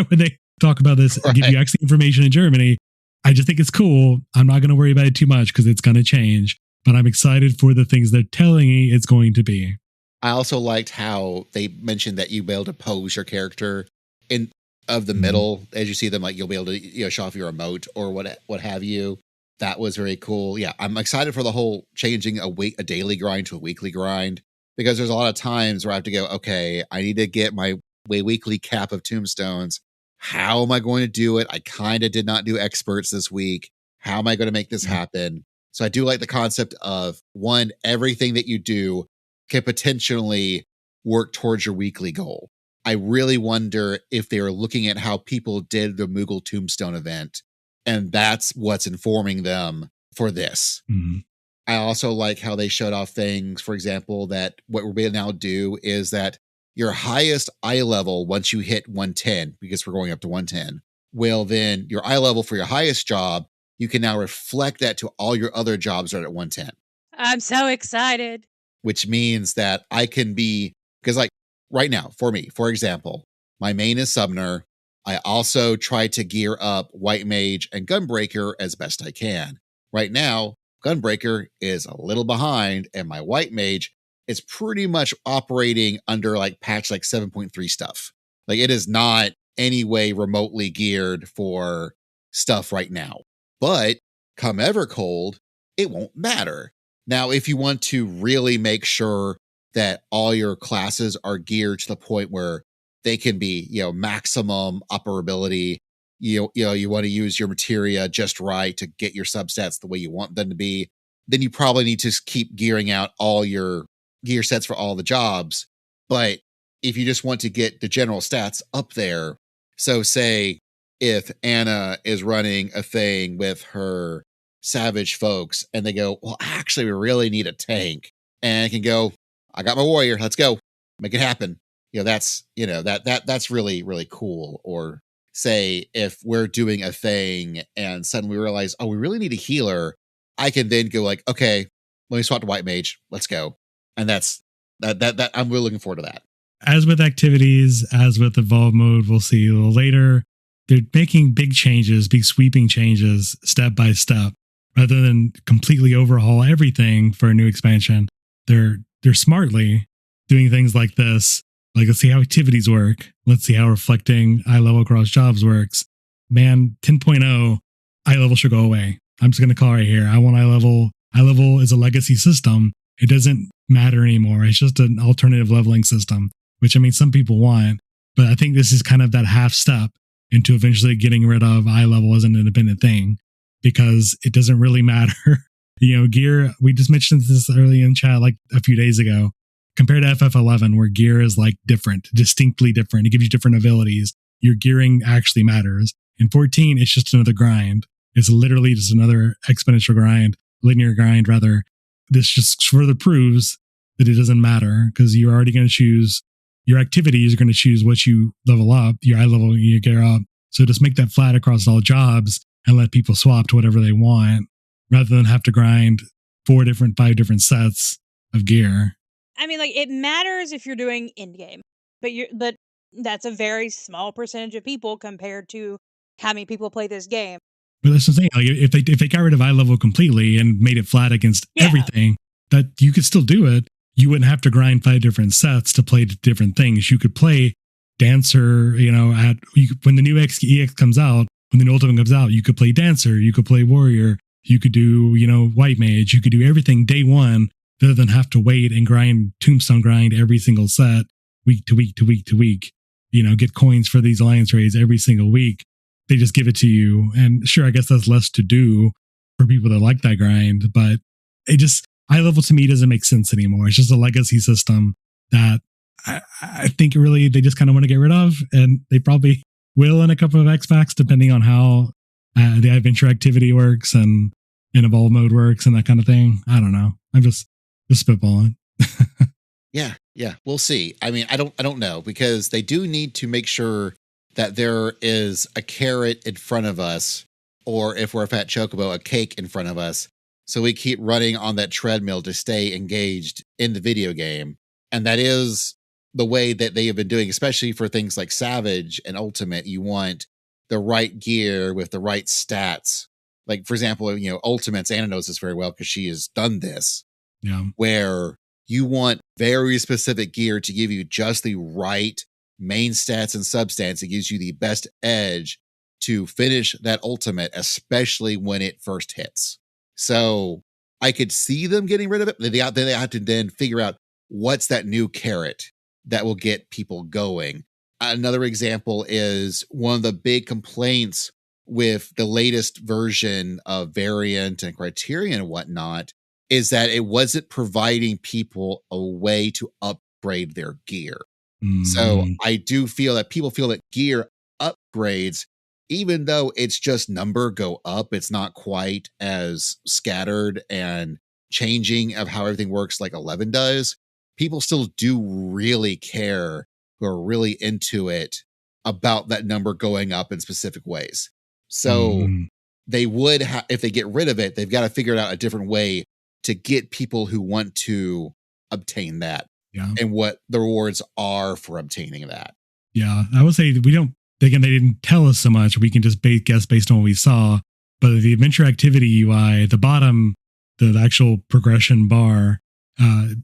When they talk about this and give you actually information in Germany, I just think it's cool. I'm not going to worry about it too much because it's going to change, but I'm excited for the things they're telling me it's going to be. I also liked how they mentioned that you'll be able to pose your character of the middle as you see them, like you'll be able to show off your emote or what have you. That was very cool. Yeah, I'm excited for the whole changing a daily grind to a weekly grind, because there's a lot of times where I have to go, okay, I need to get my weekly cap of tombstones. How am I going to do it? I kind of did not do experts this week. How am I going to make this happen? So I do like the concept of, one, everything that you do can potentially work towards your weekly goal. I really wonder if they are looking at how people did the Moogle Tombstone event, and that's what's informing them for this. Mm-hmm. I also like how they showed off things, for example, that what we're going to now do is that your highest eye level, once you hit 110, because we're going up to 110, will then your eye level for your highest job, you can now reflect that to all your other jobs that are at 110. I'm so excited. Which means that I can be, because like right now, for me, for example, my main is Summoner. I also try to gear up White Mage and Gunbreaker as best I can. Right now, Gunbreaker is a little behind, and my White Mage is pretty much operating under like patch like 7.3 stuff. Like it is not any way remotely geared for stuff right now. But come Evercold, it won't matter. Now, if you want to really make sure that all your classes are geared to the point where they can be, maximum operability, you want to use your materia just right to get your substats the way you want them to be, then you probably need to keep gearing out all your gear sets for all the jobs. But if you just want to get the general stats up there, So say if Anna is running a thing with her savage folks and they go, well, actually, we really need a tank. And it can go, I got my warrior. Let's go. Make it happen. That's, that's really, really cool. Or say if we're doing a thing and suddenly we realize, oh, we really need a healer. I can then go like, okay, let me swap to white mage. Let's go. And that's that I'm really looking forward to that. As with activities, as with evolve mode, we'll see a little later. They're making big changes, big sweeping changes step by step, rather than completely overhaul everything for a new expansion. They're smartly doing things like this. Like, let's see how activities work. Let's see how reflecting eye level across jobs works. Man, 10.0, eye level should go away. I'm just going to call right here. I want eye level. Eye level is a legacy system. It doesn't matter anymore. It's just an alternative leveling system, which I mean, some people want, but I think this is kind of that half step into eventually getting rid of eye level as an independent thing, because it doesn't really matter. Gear, we just mentioned this early in chat, like a few days ago, compared to FF11, where gear is like different, distinctly different. It gives you different abilities. Your gearing actually matters. In 14, it's just another grind. It's literally just another exponential grind, linear grind, rather. This just further proves that it doesn't matter, because you're already going to choose your activities are going to choose what you level up, your eye level, your gear up. So just make that flat across all jobs and let people swap to whatever they want, rather than have to grind 5 different sets of gear. I mean, like, it matters if you're doing in-game, but that's a very small percentage of people compared to how many people play this game. But that's what I'm saying. Like, if they got rid of eye level completely and made it flat against everything, that you could still do it. You wouldn't have to grind 5 different sets to play different things. You could play Dancer, when the new EX comes out, when the new Ultimate comes out, you could play Dancer, you could play Warrior, you could do, White Mage, you could do everything day one, rather than have to wait and tombstone grind every single set week to week to week to week, get coins for these alliance raids every single week. They just give it to you. And sure, I guess that's less to do for people that like that grind, but eye level to me doesn't make sense anymore. It's just a legacy system that I think really they just kind of want to get rid of, and they probably will in a couple of X-Packs, depending on how the adventure activity works and evolve mode works and that kind of thing. I don't know. I'm just spitballing. Yeah, we'll see. I mean, I don't know, because they do need to make sure that there is a carrot in front of us, or if we're a fat chocobo, a cake in front of us, so we keep running on that treadmill to stay engaged in the video game. And that is the way that they have been doing, especially for things like Savage and Ultimate. You want the right gear with the right stats. Like, for example, Ultimate's Anna knows this very well because she has done this. Yeah. Where you want very specific gear to give you just the right main stats and substats. It gives you the best edge to finish that Ultimate, especially when it first hits. So I could see them getting rid of it. They have to then figure out what's that new carrot that will get people going. Another example is one of the big complaints with the latest version of Variant and Criterion and whatnot is that it wasn't providing people a way to upgrade their gear. Mm-hmm. So I do feel that people feel that gear upgrades, even though it's just number go up, it's not quite as scattered and changing of how everything works like 11 does. People still do really care, who are really into it, about that number going up in specific ways. So they would if they get rid of it, they've got to figure out a different way to get people who want to obtain that, and what the rewards are for obtaining that. Yeah, I would say they didn't tell us so much. We can just guess based on what we saw. But the adventure activity UI, the bottom, the actual progression bar,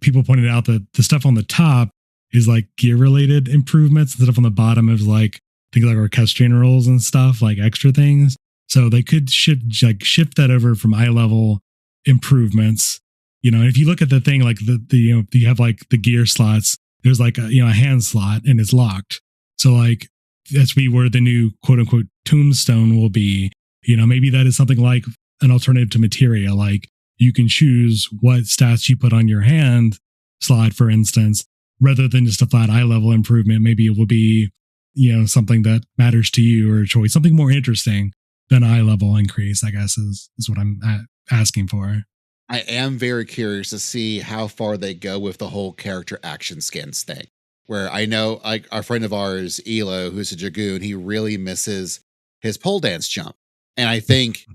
people pointed out that the stuff on the top is like gear related improvements. The stuff on the bottom is like things like orchestrion rolls and stuff, like extra things. So they could shift that over from eye level improvements. If you look at the thing, like you have like the gear slots, there's like a hand slot and it's locked. So like that's where the new quote unquote tombstone will be. Maybe that is something like an alternative to materia. Like you can choose what stats you put on your hand slot, for instance, rather than just a flat eye level improvement. Maybe it will be, something that matters to you or a choice, something more interesting than eye level increase, I guess is what I'm asking for. I am very curious to see how far they go with the whole character action skins thing, where I know like a friend of ours, Elo, who's a Dragoon, he really misses his pole dance jump. And I think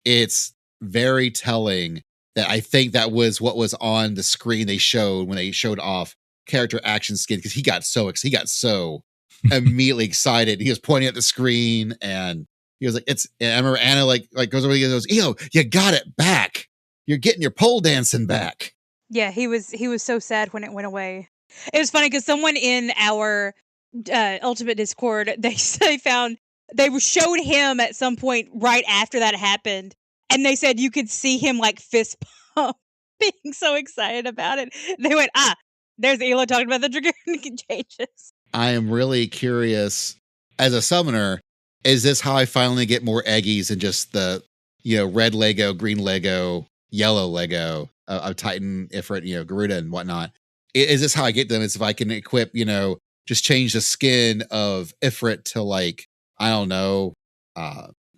it's very telling that I think that was what was on the screen they showed when they showed off character action skin, because he got so immediately excited. He was pointing at the screen and he was like, and I remember Anna like goes over and goes, Elo, you got it back. You're getting your pole dancing back. Yeah, he was so sad when it went away. It was funny because someone in our Ultimate Discord, they showed him at some point right after that happened, and they said you could see him like fist pump, being so excited about it. They went, there's Elo talking about the Dragoon changes. I am really curious, as a summoner, is this how I finally get more eggies than just the red Lego, green Lego, yellow Lego of Titan, Ifrit, Garuda and whatnot? Is this how I get them? Is if I can equip, just change the skin of Ifrit to like, I don't know,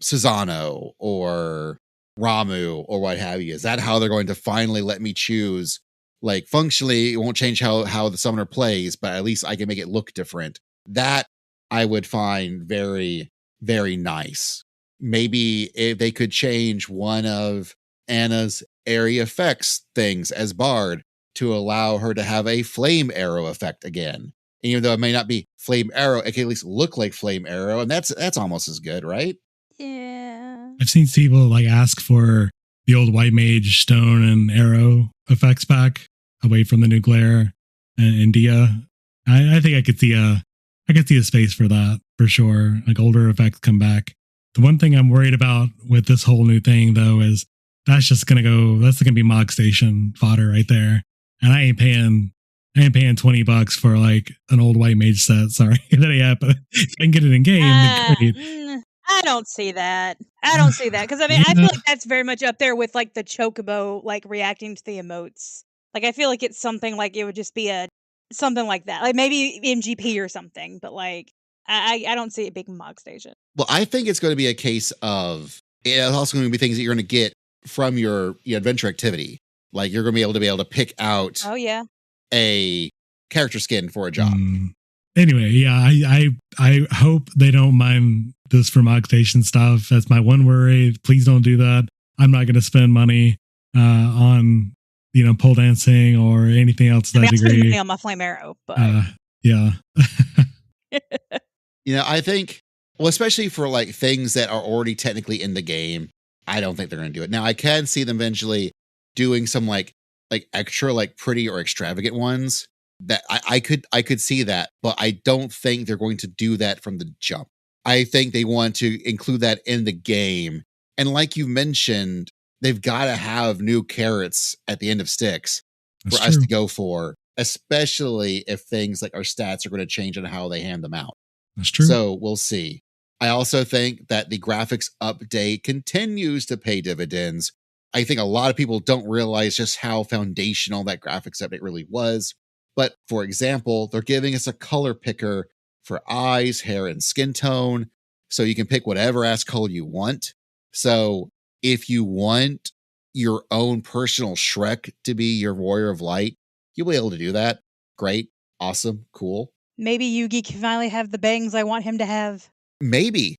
Susano or Ramu or what have you. Is that how they're going to finally let me choose? Like functionally, it won't change how the summoner plays, but at least I can make it look different. That I would find very, very nice. Maybe if they could change one of Anna's area effects things as Bard to allow her to have a flame arrow effect again. And even though it may not be flame arrow, it can at least look like flame arrow, and that's almost as good, right? Yeah. I've seen people like ask for the old white mage stone and arrow effects back away from the new glare and India. I think I could see a space for that for sure. Like older effects come back. The one thing I'm worried about with this whole new thing though is that's gonna be Mog Station fodder right there. And I ain't paying $20 for like an old white mage set. Sorry. But if I can get it in game, then great. I don't see that. Because I mean, I feel like that's very much up there with like the Chocobo, like reacting to the emotes. Like I feel like it's something like it would just be something like that, like maybe MGP or something. But like I don't see it being Mog Station. Well, I think it's going to be a case of it's also going to be things that you're going to get from your adventure activity. Like you're going to be able to pick out. Oh yeah. A character skin for a job. Anyway, yeah, I hope they don't mind this for Mog Station stuff. That's my one worry. Please don't do that. I'm not going to spend money on pole dancing or anything else to that degree. I'm spending money on my flame arrow, but yeah. I think, well, especially for like things that are already technically in the game, I don't think they're going to do it. Now, I can see them eventually doing some like extra like pretty or extravagant ones that I could see that, but I don't think they're going to do that from the jump. I think they want to include that in the game. And like you mentioned, they've got to have new carrots at the end of sticks for us to go for, especially if things like our stats are going to change on how they hand them out. That's true. So we'll see. I also think that the graphics update continues to pay dividends. I think a lot of people don't realize just how foundational that graphics update really was. But for example, they're giving us a color picker for eyes, hair, and skin tone. So you can pick whatever ass color you want. So if you want your own personal Shrek to be your Warrior of Light, you'll be able to do that. Great. Awesome. Cool. Maybe Yugi can finally have the bangs I want him to have. Maybe.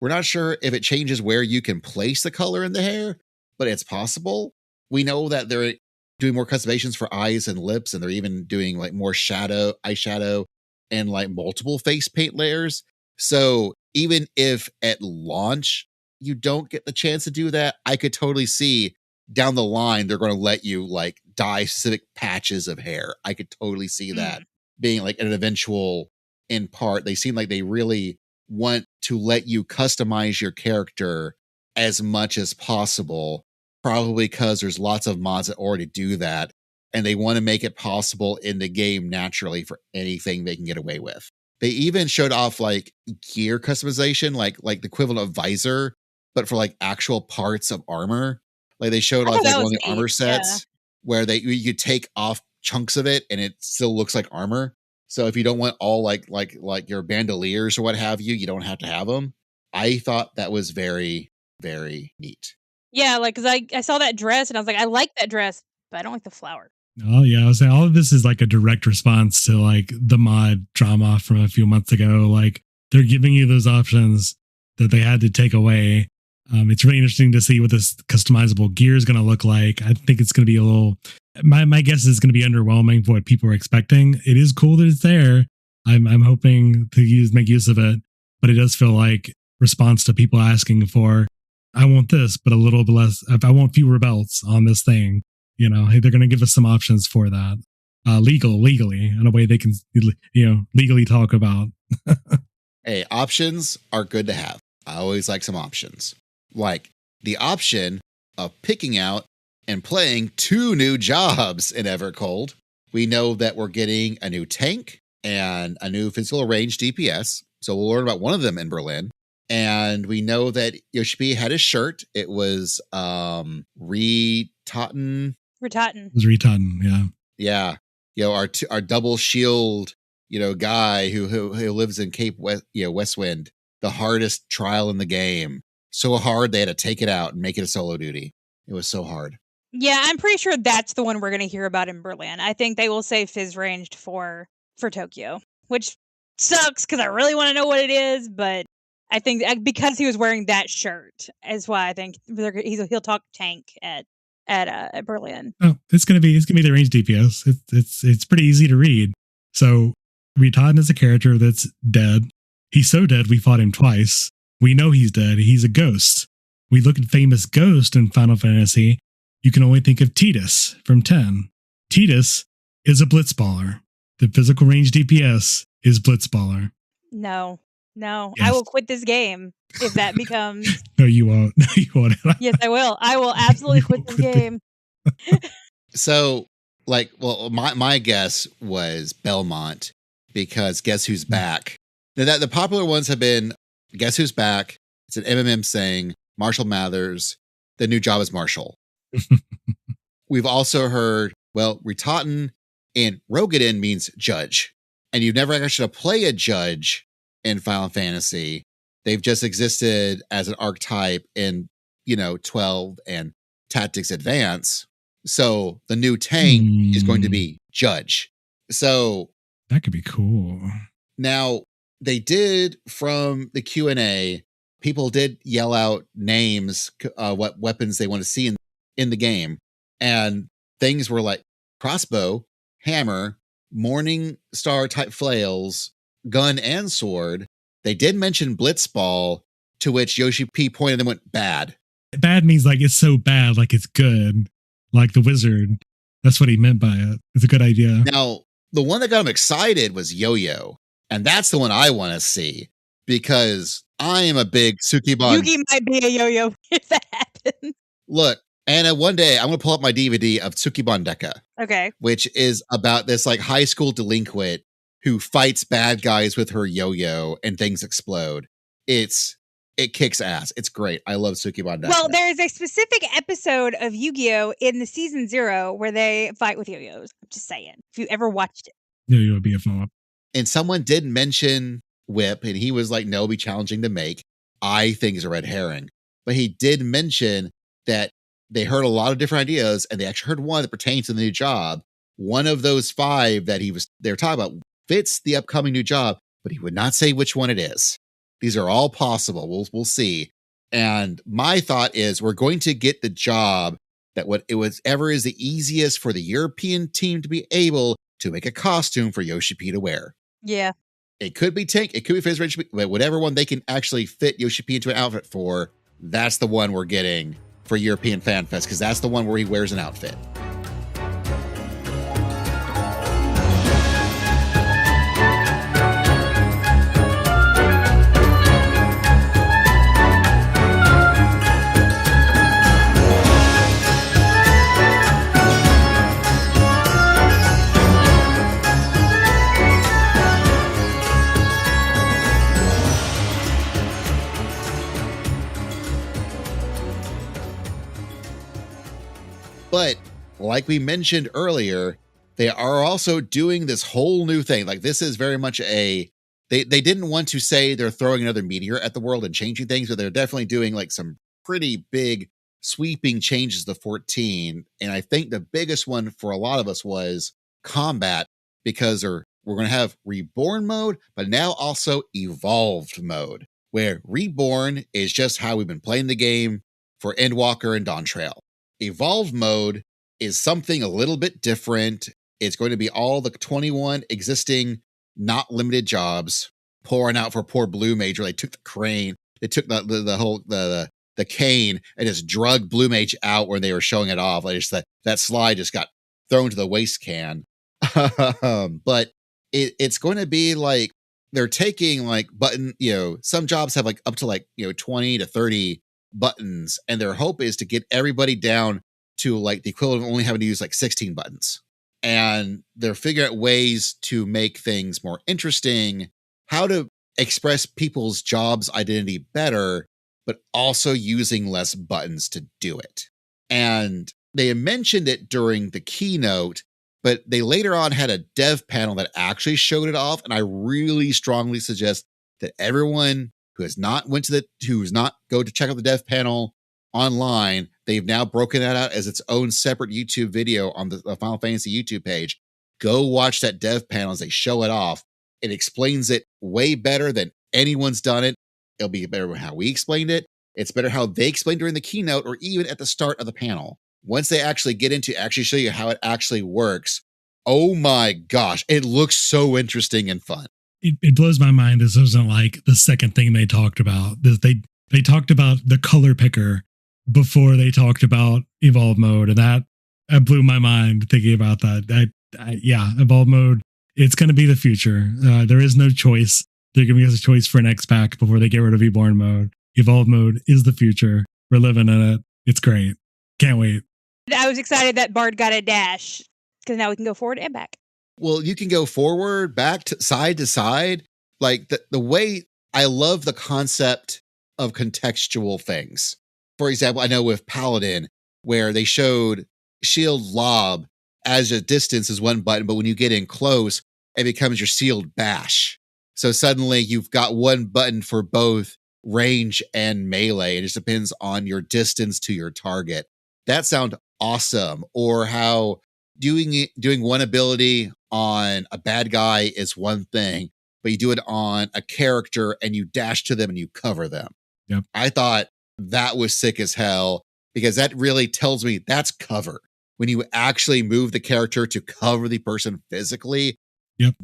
We're not sure if it changes where you can place the color in the hair, but it's possible. We know that they're doing more customizations for eyes and lips, and they're even doing like more eyeshadow, and like multiple face paint layers. So even if at launch you don't get the chance to do that, I could totally see down the line they're going to let you like dye specific patches of hair. I could totally see that being like an eventual in part. They seem like they really want to let you customize your character as much as possible, probably because there's lots of mods that already do that, and they want to make it possible in the game naturally for anything they can get away with. They even showed off like gear customization, like the equivalent of visor, but for like actual parts of armor. Like they showed off like one of the armor sets where you could take off chunks of it and it still looks like armor. So if you don't want all like your bandoliers or what have you, you don't have to have them. I thought that was very, very neat. Yeah, like, because I saw that dress and I was like, I like that dress, but I don't like the flower. Oh yeah, I was saying all of this is like a direct response to like the mod drama from a few months ago. Like they're giving you those options that they had to take away. It's really interesting to see what this customizable gear is going to look like. I think it's going to be a little. My guess is going to be underwhelming for what people are expecting. It is cool that it's there. I'm hoping to make use of it, but it does feel like response to people asking for, I want this, but a little bit less. I want fewer belts on this thing. You know, hey, they're going to give us some options for that, legally in a way they can, legally talk about. Hey, options are good to have. I always like some options, like the option of picking out and playing 2 new jobs in Evercold. We know that we're getting a new tank and a new physical range DPS. So we'll learn about one of them in Berlin. And we know that Yoshi had his shirt. It was Retotten. Retotten. It was Retotten, yeah. Yeah. Our double shield, guy who lives in Cape West, Westwind, the hardest trial in the game. So hard they had to take it out and make it a solo duty. It was so hard. Yeah, I'm pretty sure that's the one we're going to hear about in Berlin. I think they will say Fizz ranged for Tokyo, which sucks because I really want to know what it is, but I think because he was wearing that shirt is why I think he'll talk tank at Berlin. Oh, it's gonna be the range DPS. It's pretty easy to read. So Retotten is a character that's dead. He's so dead we fought him twice. We know he's dead. He's a ghost. We look at famous ghost in Final Fantasy. You can only think of Tidus from 10. Tidus is a blitzballer. The physical range DPS is blitzballer. No. Yes. I will quit this game if that becomes. No, you won't. No, you won't. Yes, I will. I will absolutely quit this game. So, my guess was Belmont because Guess Who's Back. Now, the popular ones have been Guess Who's Back. It's an MMM saying Marshall Mathers. The new job is Marshall. We've also heard, Retotten and Rogadin means judge. And you've never actually had to play a judge in Final Fantasy. They've just existed as an archetype in, 12 and Tactics Advance. So the new tank is going to be judge. So that could be cool. Now, they did from the Q&A, people did yell out names, what weapons they want to see in the game. And things were like crossbow, hammer, morning star type flails, gun and sword. They did mention blitzball, to which Yoshi P pointed and went bad. Bad means like it's so bad, like it's good. Like the wizard. That's what he meant by it. It's a good idea. Now, the one that got him excited was Yo-Yo. And that's the one I want to see because I am a big Sukiban. Yugi might be a yo-yo if that happens. Look, and one day I'm going to pull up my DVD of Tsukiban Deka. Okay. Which is about this like high school delinquent who fights bad guys with her yo-yo and things explode. It kicks ass. It's great. I love Sukiban Deka. Well, there is a specific episode of Yu-Gi-Oh! In the season 0 where they fight with yo-yos. I'm just saying. If you ever watched it. Yo-yo would be a follow-up. And someone did mention Whip, and he was like, no, it'd be challenging to make. I think is a red herring. But he did mention that they heard a lot of different ideas, and they actually heard one that pertains to the new job. One of those 5 that they were talking about fits the upcoming new job, but he would not say which one it is. These are all possible. We'll see. And my thought is we're going to get the job that whatever is the easiest for the European team to be able to make a costume for Yoshi P to wear. Yeah. It could be Tank, it could be Fizz Range, but whatever one they can actually fit Yoshi P into an outfit for, that's the one we're getting for European FanFest, because that's the one where he wears an outfit. But like we mentioned earlier, they are also doing this whole new thing. Like, this is very much they didn't want to say they're throwing another meteor at the world and changing things, but they're definitely doing like some pretty big sweeping changes to 14. And I think the biggest one for a lot of us was combat, because we're going to have Reborn mode, but now also Evolved mode, where Reborn is just how we've been playing the game for Endwalker and Dawntrail. Evolved mode is something a little bit different. It's going to be all the 21 existing not limited jobs pouring out for poor Blue Mage. They took the crane, they took the cane and just drug Blue Mage out when they were showing it off. Like, just that slide just got thrown to the waste can. But it's going to be like they're taking like some jobs have like up to like 20 to 30 buttons, and their hope is to get everybody down to like the equivalent of only having to use like 16 buttons. And they're figuring out ways to make things more interesting, how to express people's jobs identity better, but also using less buttons to do it. And they mentioned it during the keynote, but they later on had a dev panel that actually showed it off. And I really strongly suggest that everyone who has not go to check out the dev panel online, they've now broken that out as its own separate YouTube video on the Final Fantasy YouTube page. Go watch that dev panel as they show it off. It explains it way better than anyone's done it. It'll be better than how we explained it. It's better how they explained during the keynote or even at the start of the panel. Once they actually get into actually show you how it actually works, oh my gosh, it looks so interesting and fun. It blows my mind. This wasn't like the second thing they talked about. They talked about the color picker before they talked about Evolve mode, and that blew my mind thinking about that. Evolve mode, it's going to be the future. There is no choice. They're giving us a choice for an X-Pack before they get rid of Reborn mode. Evolve mode is the future. We're living in it. It's great. Can't wait. I was excited that Bard got a dash, because now we can go forward and back. Well, you can go forward, back, side to side. Like the way I love the concept of contextual things. For example, I know with Paladin, where they showed shield lob as a distance is one button, but when you get in close, it becomes your sealed bash. So suddenly you've got one button for both range and melee. It just depends on your distance to your target. That sounds awesome. Or how doing one ability on a bad guy is one thing, but you do it on a character and you dash to them and you cover them. Yep. I thought that was sick as hell, because that really tells me that's cover. When you actually move the character to cover the person physically, yep.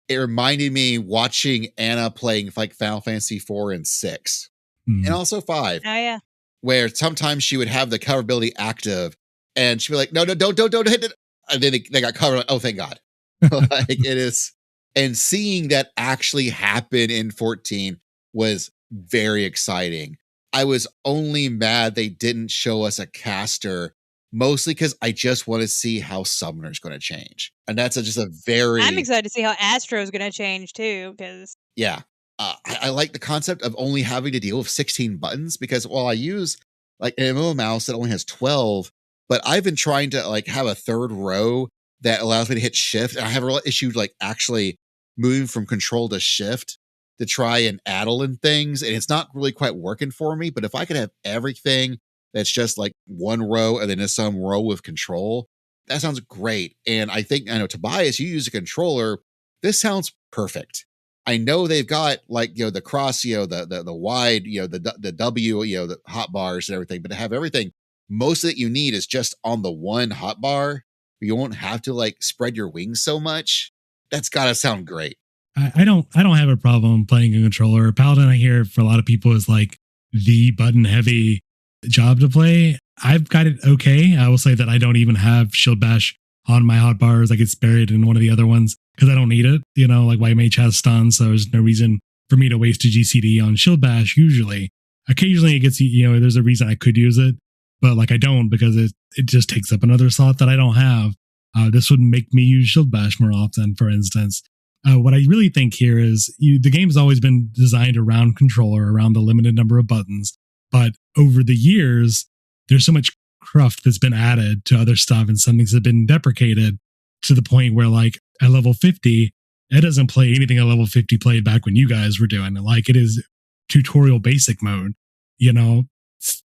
It reminded me watching Anna playing like Final Fantasy 4 and 6, and also 5. Oh, yeah. Where sometimes she would have the cover ability active and she'd be like, no, don't hit it. And then they got covered. Like, oh, thank God. Like, it is. And seeing that actually happen in 14 was very exciting. I was only mad they didn't show us a caster, mostly because I just want to see how Summoner's going to change. And that's I'm excited to see how Astro's going to change too, because... Yeah. I like the concept of only having to deal with 16 buttons, because while I use like an MMO mouse that only has 12, but I've been trying to like have a third row that allows me to hit shift. And I have a real issue like actually moving from control to shift to try and addle in things. And it's not really quite working for me. But if I could have everything that's just like one row and then just some row with control, that sounds great. And I know, Tobias, you use a controller. This sounds perfect. I know they've got like, the cross, the wide, the W, the hot bars and everything, but to have everything, most of it you need is just on the one hot bar. You won't have to like spread your wings so much. That's gotta sound great. I don't have a problem playing a controller. Paladin, I hear for a lot of people, is like the button heavy job to play. I've got it okay. I will say that I don't even have shield bash on my hotbars. Like, it's buried in one of the other ones because I don't need it. Like White Mage has stun, so there's no reason for me to waste a GCD on shield bash. Usually, occasionally it gets, there's a reason I could use it, but like I don't, because it just takes up another slot that I don't have. This would make me use shield bash more often, for instance. What I really think here is the game's always been designed around controller, around the limited number of buttons. But over the years, there's so much cruft that's been added to other stuff, and some things have been deprecated to the point where, like, at level 50, it doesn't play anything at level 50 played back when you guys were doing it. Like, it is tutorial basic mode,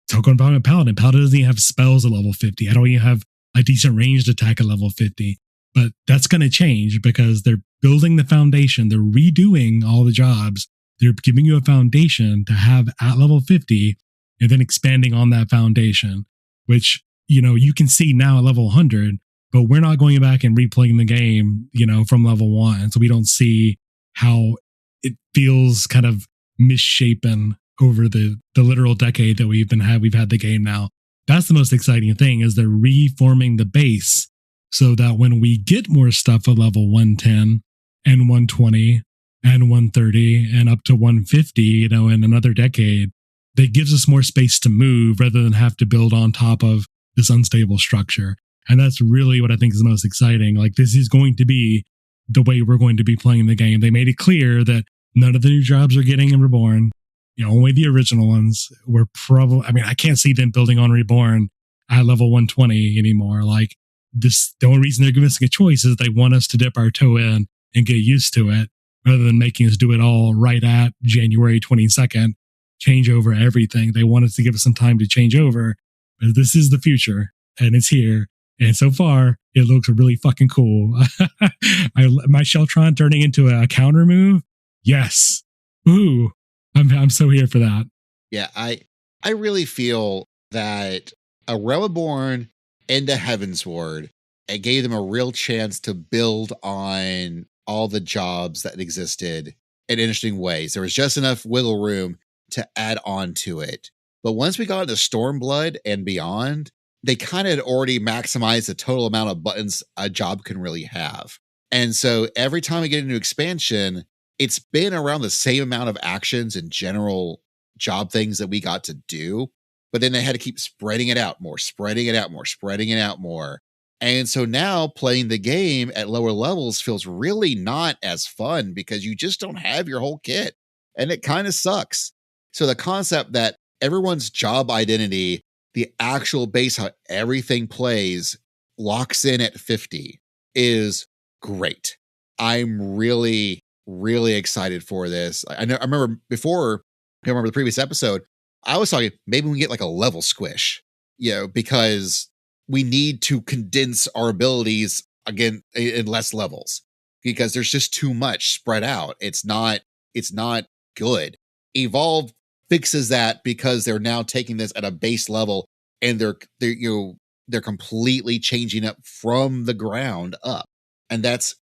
talking about Paladin. Paladin doesn't even have spells at level 50. I don't even have a decent ranged attack at level 50. But that's going to change because they're building the foundation. They're redoing all the jobs. They're giving you a foundation to have at level 50 and then expanding on that foundation, which, you can see now at level 100, but we're not going back and replaying the game, from level 1. So we don't see how it feels kind of misshapen over the literal decade that we've had the game now. That's the most exciting thing, is they're reforming the base so that when we get more stuff at level 110 and 120 and 130 and up to 150, in another decade, that gives us more space to move rather than have to build on top of this unstable structure. And that's really what I think is the most exciting. Like, this is going to be the way we're going to be playing the game. They made it clear that none of the new jobs are getting in Reborn. Only the original ones were probably, I can't see them building on Reborn at level 120 anymore. Like, the only reason they're giving us a choice is they want us to dip our toe in and get used to it, rather than making us do it all right at January 22nd, change over everything. They want us to give us some time to change over. But this is the future, and it's here. And so far, it looks really fucking cool. My Sheltron turning into a counter move? Yes. Ooh. I'm so here for that. Yeah, I really feel that a Reborn and a Heavensward, it gave them a real chance to build on all the jobs that existed in interesting ways. There was just enough wiggle room to add on to it. But once we got into Stormblood and beyond, they kind of had already maximized the total amount of buttons a job can really have. And so every time we get a new expansion, it's been around the same amount of actions and general job things that we got to do. But then they had to keep spreading it out more, spreading it out more, spreading it out more. And so now playing the game at lower levels feels really not as fun because you just don't have your whole kit. And it kind of sucks. So the concept that everyone's job identity, the actual base, how everything plays, locks in at 50 is great. I'm really excited for this. I remember the previous episode, I was talking, maybe we can get like a level squish, because we need to condense our abilities again in less levels because there's just too much spread out. It's not good. Evolve fixes that because they're now taking this at a base level and they're completely changing up from the ground up. And that's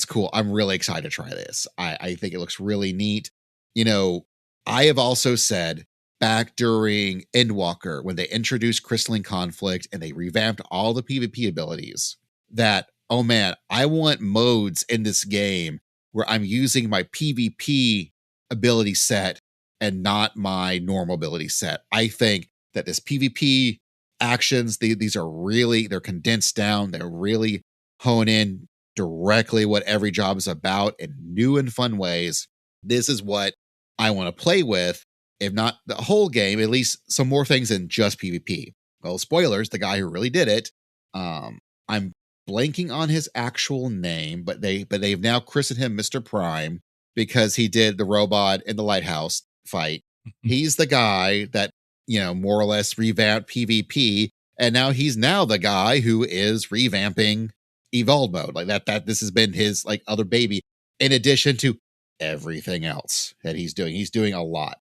cool. I'm really excited to try this. I think it looks really neat. I have also said back during Endwalker, when they introduced Crystalline Conflict and they revamped all the PvP abilities, that, oh man, I want modes in this game where I'm using my PvP ability set and not my normal ability set. I think that this PvP actions, they're condensed down. They're really hone in directly what every job is about in new and fun ways. This is what I want to play with. If not the whole game, at least some more things than just PvP. Well, spoilers, the guy who really did it, I'm blanking on his actual name, but they've now christened him Mr. Prime because he did the robot in the lighthouse fight. He's the guy that, more or less revamped PvP, and now he's the guy who is revamping Evolve mode. Like that this has been his like other baby, in addition to everything else that he's doing. He's doing a lot.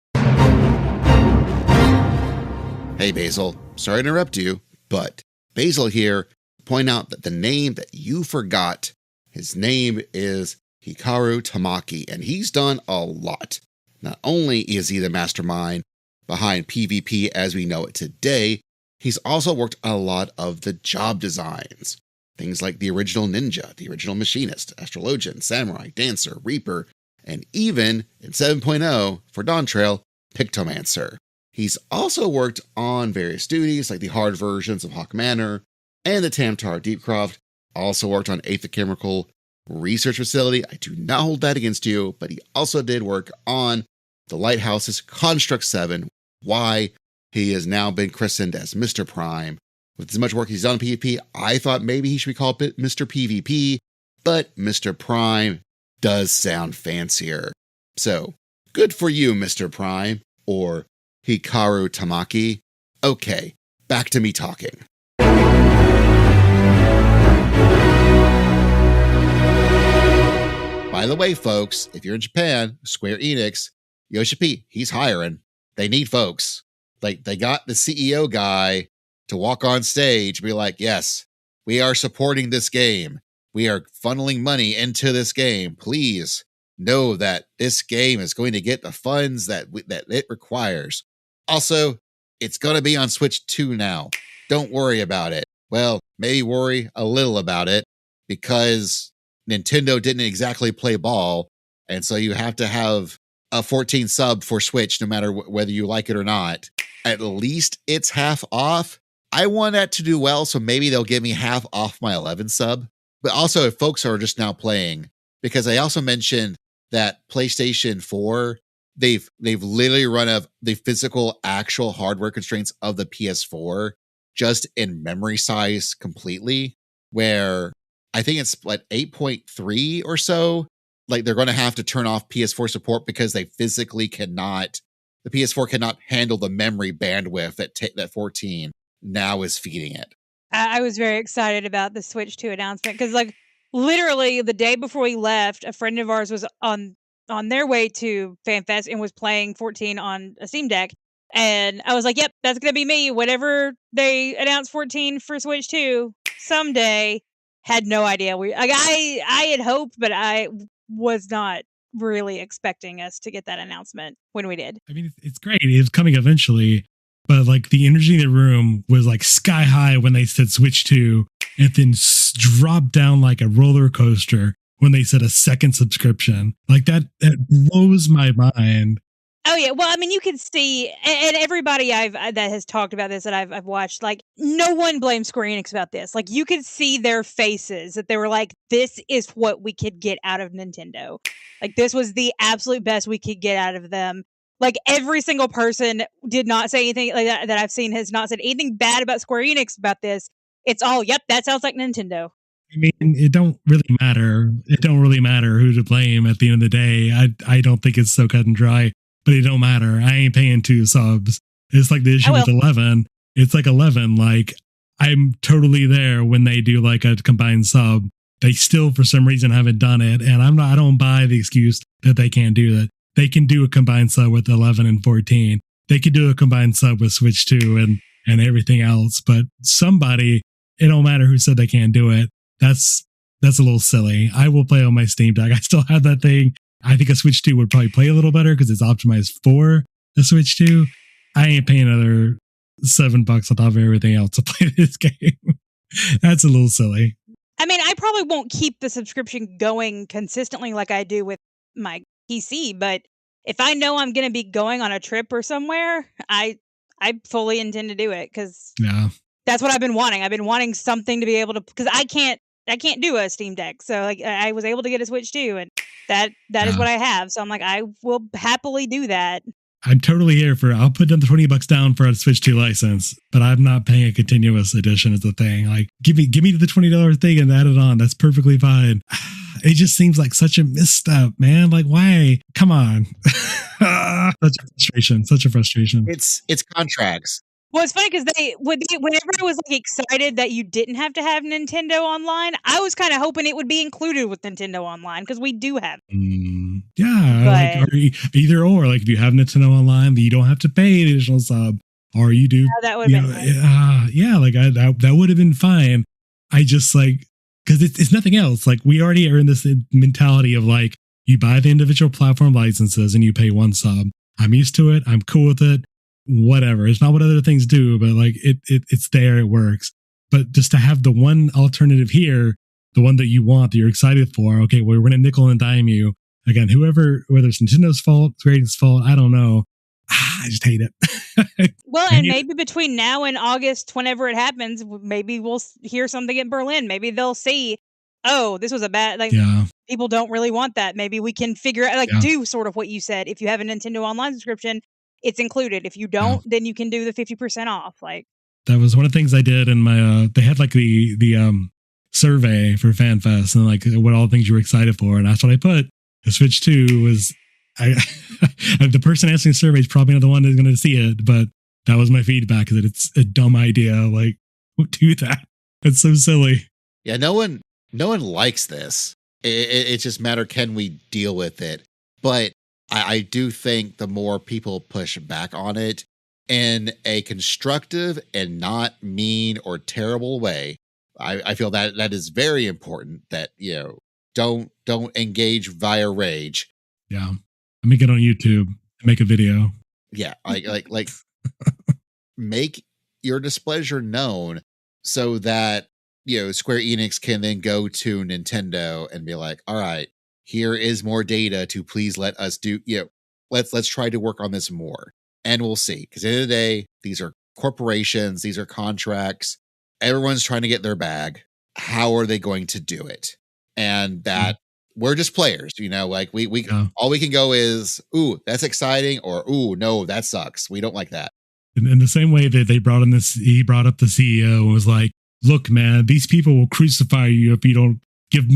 Hey, Basil, sorry to interrupt you, but Basil here point out that the name that you forgot, his name is Hikaru Tamaki, and he's done a lot. Not only is he the mastermind behind PvP as we know it today, he's also worked on a lot of the job designs. Things like the original Ninja, the original Machinist, Astrologian, Samurai, Dancer, Reaper, and even in 7.0 for Dawntrail, Pictomancer. He's also worked on various duties like the hard versions of Hawk Manor and the Tamtar Deepcroft. Also worked on 8th Chemical Research Facility. I do not hold that against you, but he also did work on the Lighthouse's Construct 7. Why he has now been christened as Mr. Prime. With as much work he's done on PvP, I thought maybe he should be called Mr. PvP, but Mr. Prime does sound fancier. So, good for you, Mr. Prime, or Hikaru Tamaki. Okay, back to me talking. By the way, folks, if you're in Japan, Square Enix, Yoshi P, he's hiring. They need folks. Like, they got the CEO guy to walk on stage and be like, yes, we are supporting this game. We are funneling money into this game. Please know that this game is going to get the funds that it requires. Also, it's going to be on Switch 2 now. Don't worry about it. Well, maybe worry a little about it because Nintendo didn't exactly play ball. And so you have to have a 14 sub for Switch, no matter whether you like it or not. At least it's half off. I want that to do well, so maybe they'll give me half off my 11 sub. But also, if folks are just now playing, because I also mentioned that PlayStation 4, they've literally run out of the physical, actual hardware constraints of the PS4 just in memory size completely, where I think it's like 8.3 or so. Like, they're going to have to turn off PS4 support because they physically cannot, the PS4 cannot handle the memory bandwidth that 14 now is feeding it. I was very excited about the Switch 2 announcement because, like, literally the day before we left, a friend of ours was on their way to FanFest and was playing 14 on a Steam Deck. And I was like, yep, that's going to be me. Whenever they announce 14 for Switch 2 someday, had no idea. I had hoped, but I was not really expecting us to get that announcement when we did. I mean, it's great. It's coming eventually. But like the energy in the room was like sky high when they said Switch 2 and then dropped down like a roller coaster when they said a second subscription. Like that blows my mind. Oh yeah, well, I mean, you can see, and everybody that has talked about this that I've watched, like, no one blames Square Enix about this. Like, you could see their faces that they were like, "This is what we could get out of Nintendo. Like, this was the absolute best we could get out of them." Like, every single person did not say anything like that I've seen has not said anything bad about Square Enix about this. It's all, yep, that sounds like Nintendo. I mean, it don't really matter. It don't really matter who to blame at the end of the day. I don't think it's so cut and dry. But it don't matter. I ain't paying 2 subs. It's like the issue with 11. It's like 11. Like, I'm totally there when they do like a combined sub. They still, for some reason, haven't done it. And I don't buy the excuse that they can't do that. They can do a combined sub with 11 and 14. They could do a combined sub with Switch 2 and everything else. But somebody, it don't matter who said they can't do it. That's a little silly. I will play on my Steam Deck. I still have that thing. I think a Switch 2 would probably play a little better because it's optimized for a Switch 2. I ain't paying another $7 on top of everything else to play this game. That's a little silly. I mean, I probably won't keep the subscription going consistently like I do with my PC, but if I know I'm going to be going on a trip or somewhere, I fully intend to do it because that's what I've been wanting. I've been wanting something to be able to, because I can't do a Steam Deck. So like I was able to get a Switch 2 and that is what I have. So I'm like, I will happily do that. I'm totally here I'll put down the $20 down for a Switch 2 license, but I'm not paying a continuous edition as a thing. Like, give me the $20 thing and add it on. That's perfectly fine. It just seems like such a misstep, man. Like, why? Come on. Such a frustration. It's contracts. Well, it's funny because whenever I was like excited that you didn't have to have Nintendo Online, I was kind of hoping it would be included with Nintendo Online because we do have. Yeah, like, or either or. Like if you have Nintendo Online, you don't have to pay an additional sub, or you do. Yeah, that would have been. Like that would have been fine. I just like because it's nothing else. Like we already are in this mentality of like you buy the individual platform licenses and you pay 1 sub. I'm used to it. I'm cool with it. Whatever. It's not what other things do, but like it's there, it works. But just to have the one alternative here, the one that you want, that you're excited for, okay, well, we're going to nickel and dime you. Again, whether it's Nintendo's fault, Square Enix's fault, I don't know. I just hate it. Well, and maybe between now and August, whenever it happens, maybe we'll hear something in Berlin. Maybe they'll see, oh, this was a bad, people don't really want that. Maybe we can figure out, do sort of what you said. If you have a Nintendo Online subscription, it's included. If you don't, then you can do the 50% off. Like That was one of the things I did in my, they had like the survey for FanFest and like what all the things you were excited for. And that's what I put. The Switch 2 was, the person answering the survey is probably not the one that's going to see it, but that was my feedback, that it's a dumb idea. Like, don't do that. It's so silly. Yeah, no one likes this. It's just matter, can we deal with it? But I do think the more people push back on it in a constructive and not mean or terrible way, I feel that is very important, that, don't engage via rage. Yeah. I make it on YouTube, make a video. Yeah. Like make your displeasure known so that, Square Enix can then go to Nintendo and be like, all right, here is more data to please let us do, let's try to work on this more. And we'll see. Because at the end of the day, these are corporations, these are contracts. Everyone's trying to get their bag. How are they going to do it? And that we're just players, like we all we can go is, ooh, that's exciting, or ooh, no, that sucks. We don't like that. In the same way that he brought up the CEO and was like, look, man, these people will crucify you if you don't give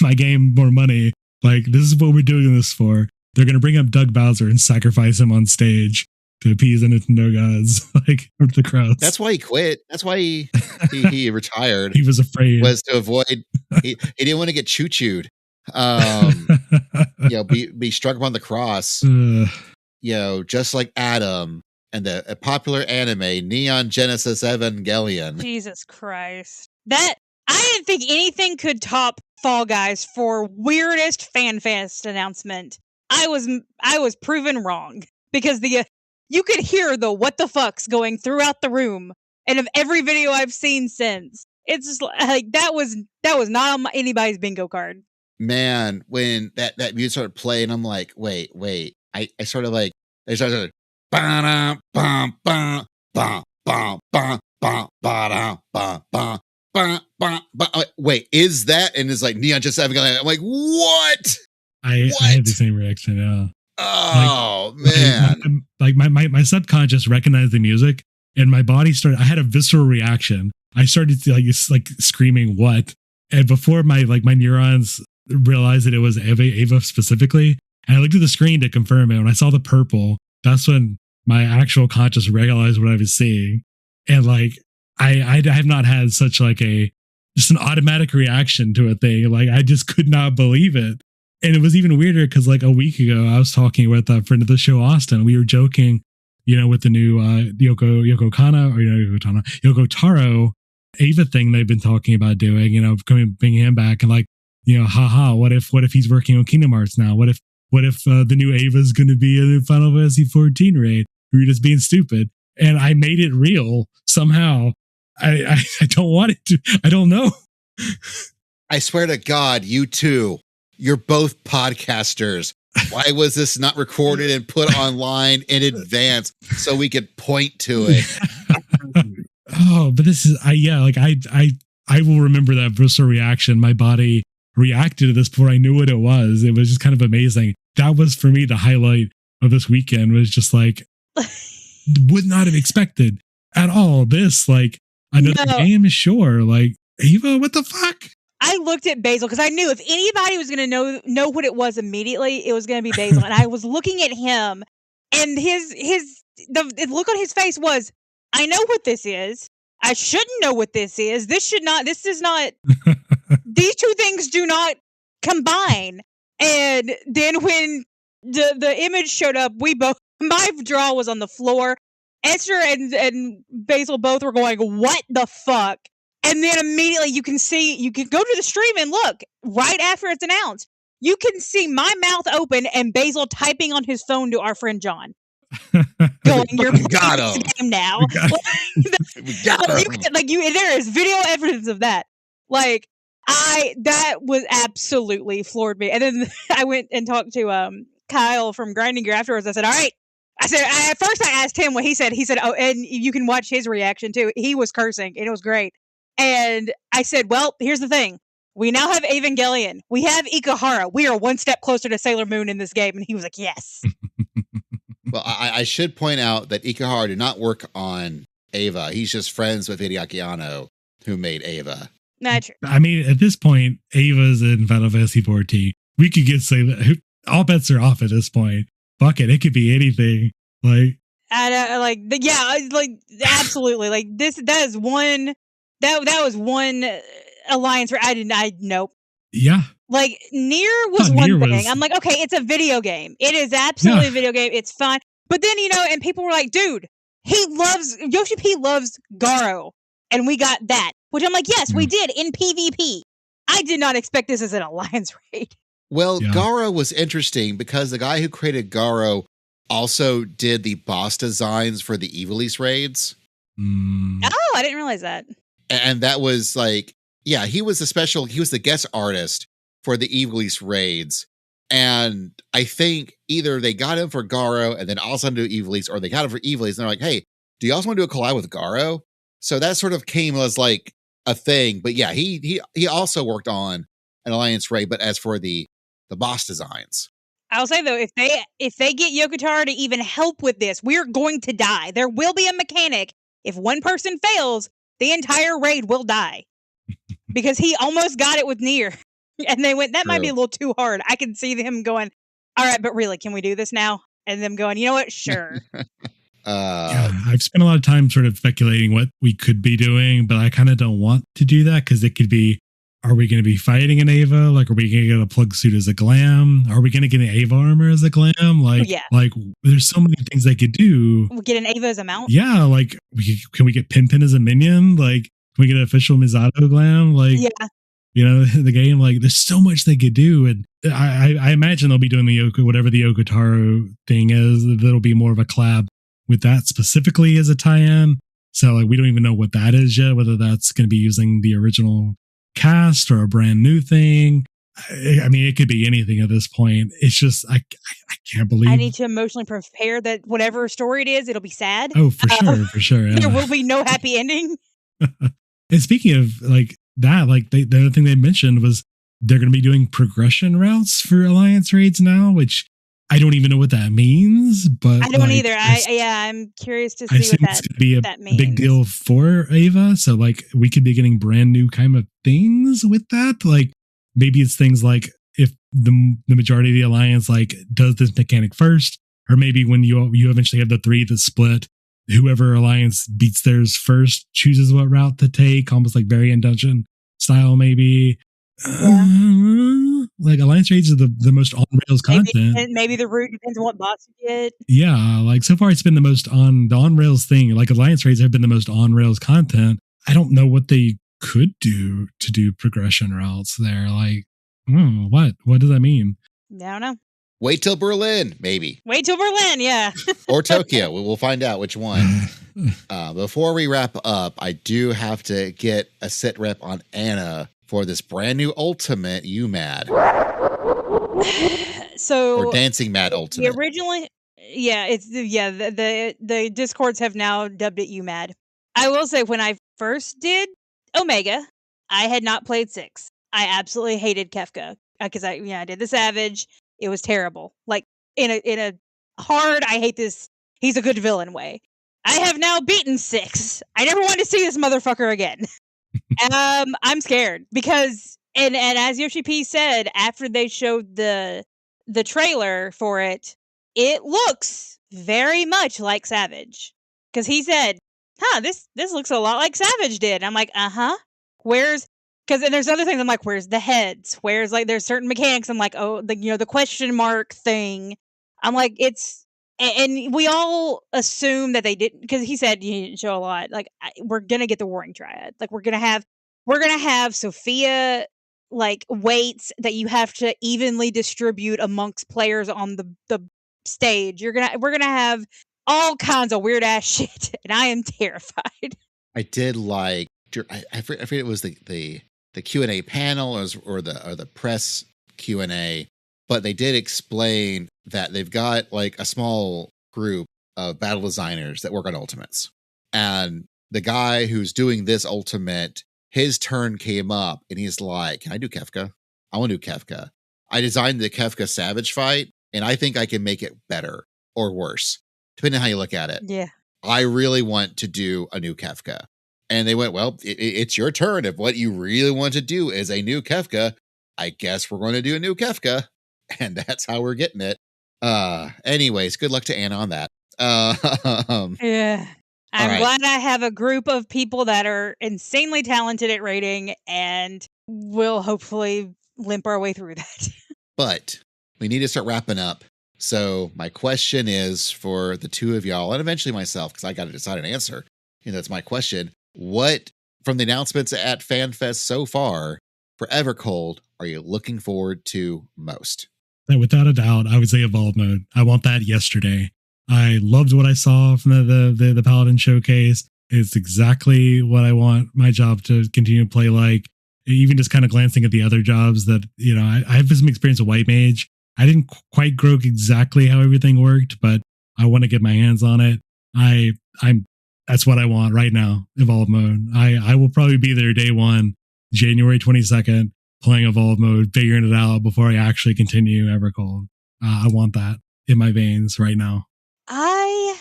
my game more money. Like, this is what we're doing this for. They're going to bring up Doug Bowser and sacrifice him on stage to appease the Nintendo gods, like the crowds. That's why he quit. That's why he retired. He was afraid. Was to avoid. He didn't want to get choo-chooed. Be struck upon the cross. Just like Adam and a popular anime, Neon Genesis Evangelion. Jesus Christ. That, I didn't think anything could top Fall Guys for weirdest FanFest announcement. I was proven wrong, because you could hear the what the fucks going throughout the room, and of every video I've seen since, it's just like that was not on anybody's bingo card. Man, when that music started playing, I'm like, wait. I started like, I started ba-dum, bum, bum, bum, bum, bum, bum, ba-dum, bum, bum, bum, bum, bum. Wait, is that? And it's like Neon just having, I'm like, what? I had the same reaction. Yeah. Oh, man. My subconscious recognized the music, and my body started, I had a visceral reaction. I started to like screaming, what? And before my neurons realized that it was Ava specifically, and I looked at the screen to confirm it. When I saw the purple, that's when my actual conscious realized what I was seeing. And like, I have not had such like just an automatic reaction to a thing. Like, I just could not believe it. And it was even weirder because like a week ago, I was talking with a friend of the show, Austin. We were joking, with the new Yoko Taro Ava thing they've been talking about doing, bringing him back, and like, haha, what if he's working on Kingdom Hearts now? What if the new Ava is going to be a Final Fantasy 14 raid? We're just being stupid. And I made it real somehow. I don't want it to. I don't know. I swear to God, you two, you're both podcasters. Why was this not recorded and put online in advance so we could point to it? Oh, but this is, I will remember that visceral reaction. My body reacted to this before I knew what it was. It was just kind of amazing. That was for me the highlight of this weekend, was just like, would not have expected at all this, like, another game, sure. Like, Ava, what the fuck? I looked at Basil because I knew if anybody was going to know what it was immediately, it was going to be Basil. And I was looking at him, and the look on his face was, I know what this is. I shouldn't know what this is. This is not, these two things do not combine. And then when the image showed up, my jaw was on the floor. Esther and Basil both were going, what the fuck? And then immediately you can go to the stream and look, right after it's announced, you can see my mouth open and Basil typing on his phone to our friend John. Going, you're playing this game now. We got him. There is video evidence of that. Like, that was absolutely floored me. And then I went and talked to Kyle from Grinding Gear afterwards. I said, all right. At first I asked him what he said. He said, oh, and you can watch his reaction too. He was cursing, and it was great. And I said, well, here's the thing. We now have Evangelion. We have Ikahara. We are one step closer to Sailor Moon in this game. And he was like, yes. Well, I should point out that Ikahara did not work on Ava. He's just friends with Hideaki Anno, who made Ava. Not true. I mean, at this point, Ava's in Final Fantasy XIV. We could say that all bets are off at this point. Fuck it. It could be anything. Like, absolutely. Like that is one, that was one alliance where nope. Yeah. Like Nier was one thing. I'm like, okay, it's a video game. It is absolutely a video game. It's fine. But then, and people were like, dude, Yoshi P loves Garo. And we got that. Which I'm like, yes, we did in PvP. I did not expect this as an alliance raid. Well, Garo was interesting because the guy who created Garo also did the boss designs for the Evilise raids. Oh, I didn't realize that. And that was like, yeah, he was the guest artist for the Evilise raids. And I think either they got him for Garo and then also do Evilise, or they got him for Evilise and they're like, hey, do you also want to do a collab with Garo? So that sort of came as like a thing. But yeah, he also worked on an alliance raid, but as for the boss designs. I'll say though, if they get Yokotaro to even help with this, we're going to die. There will be a mechanic. If one person fails, the entire raid will die. Because he almost got it with Nier. And they went, that might be a little too hard. I can see them going, all right, but really, can we do this now? And them going, you know what? Sure. I've spent a lot of time sort of speculating what we could be doing, but I kind of don't want to do that because it could be, are we going to be fighting an Ava? Like, are we going to get a plug suit as a glam? Are we going to get an Ava armor as a glam? Like, there's so many things they could do. We'll get an Ava as a mount? Yeah, like, can we get Pin as a minion? Like, can we get an official Misato glam? Like, the game, like, there's so much they could do. And I imagine they'll be doing whatever the Yokotaro thing is. That'll be more of a collab with that specifically as a tie-in. So, like, we don't even know what that is yet, whether that's going to be using the original cast or a brand new thing. I mean, it could be anything at this point. It's just, I can't believe. I need to emotionally prepare that whatever story it is, it'll be sad. Oh, for sure. Yeah. There will be no happy ending. And speaking of like that, like the other thing they mentioned was they're going to be doing progression routes for alliance raids now, which I don't even know what that means, but I don't either. I'm curious to see what it's going to be that means. A big deal for Ava. So like we could be getting brand new kind of things with that. Like maybe it's things like if the majority of the alliance like does this mechanic first, or maybe when you eventually have the three that split, whoever alliance beats theirs first chooses what route to take, almost like Variant Dungeon style maybe. Like alliance raids are the most on rails content. Maybe the route depends on what boss you get. Yeah, like so far it's been the most on rails thing. Like alliance raids have been the most on rails content. I don't know what they could do to do progression routes there. Like, what does that mean? I don't know. Wait till Berlin, maybe. Wait till Berlin, yeah. Or Tokyo. We'll find out which one. Before we wrap up, I do have to get a sit rep on Anna for this brand new Ultimate UMAD. So or Dancing Mad Ultimate. Originally, the Discords have now dubbed it UMAD. I will say when I first did Omega, I had not played 6. I absolutely hated Kefka because I did the Savage. It was terrible. Like in a hard, I hate this. He's a good villain way. I have now beaten 6. I never want to see this motherfucker again. I'm scared because, and as Yoshi P said, after they showed the trailer for it, it looks very much like Savage. Because he said, this looks a lot like Savage did. I'm like, and there's other things I'm like, where's the heads? Where's like, there's certain mechanics. I'm like, the question mark thing. I'm like, and we all assume that they didn't, because he said you didn't show a lot. Like we're gonna get the Warring Triad. Like we're gonna have Sophia like weights that you have to evenly distribute amongst players on the stage. We're gonna have all kinds of weird ass shit, and I am terrified. I did like I forget it was the Q&A panel or the press Q&A. But they did explain that they've got like a small group of battle designers that work on ultimates. And the guy who's doing this ultimate, his turn came up and he's like, can I do Kefka? I want to do Kefka. I designed the Kefka Savage fight and I think I can make it better or worse, depending on how you look at it. Yeah. I really want to do a new Kefka. And they went, well, it's your turn. If what you really want to do is a new Kefka, I guess we're going to do a new Kefka. And that's how we're getting it. Anyways, good luck to Anna on that. Yeah. I'm glad I have a group of people that are insanely talented at rating, and we'll hopefully limp our way through that. But we need to start wrapping up. So my question is for the two of y'all, and eventually myself, because I got to decide an answer. That's my question. What, from the announcements at FanFest so far for Evercold, are you looking forward to most? Without a doubt, I would say Evolve Mode. I want that yesterday. I loved what I saw from the Paladin showcase. It's exactly what I want my job to continue to play like. Even just kind of glancing at the other jobs that, I have some experience with White Mage. I didn't quite grok exactly how everything worked, but I want to get my hands on it. That's what I want right now, Evolve Mode. I will probably be there day one, January 22nd, playing Evolve Mode, figuring it out before I actually continue Evercold. I want that in my veins right now. I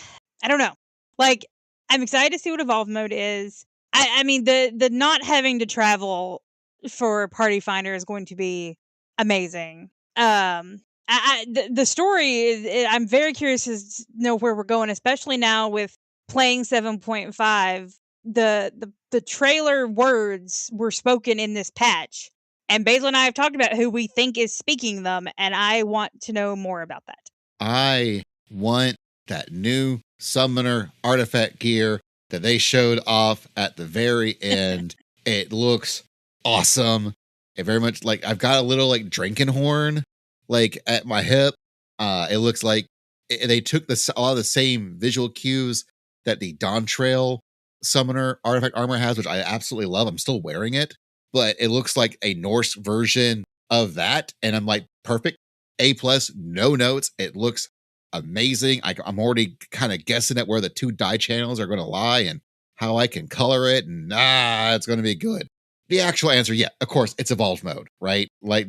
don't know. Like, I'm excited to see what Evolve Mode is. I mean, the not having to travel for Party Finder is going to be amazing. The story is, I'm very curious to know where we're going, especially now with playing 7.5. The trailer words were spoken in this patch, and Basil and I have talked about who we think is speaking them, and I want to know more about that. I want that new summoner artifact gear that they showed off at the very end. It looks awesome. It very much like I've got a little like drinking horn like at my hip. It looks like they took a lot of the same visual cues that the Dawn Trail summoner artifact armor has, which I absolutely love. I'm still wearing it, but it looks like a Norse version of that. And I'm like, perfect. A+, no notes. It looks amazing. I'm already kind of guessing at where the two die channels are going to lie and how I can color it. And it's going to be good. The actual answer, yeah, of course, it's Evolved Mode, right? Like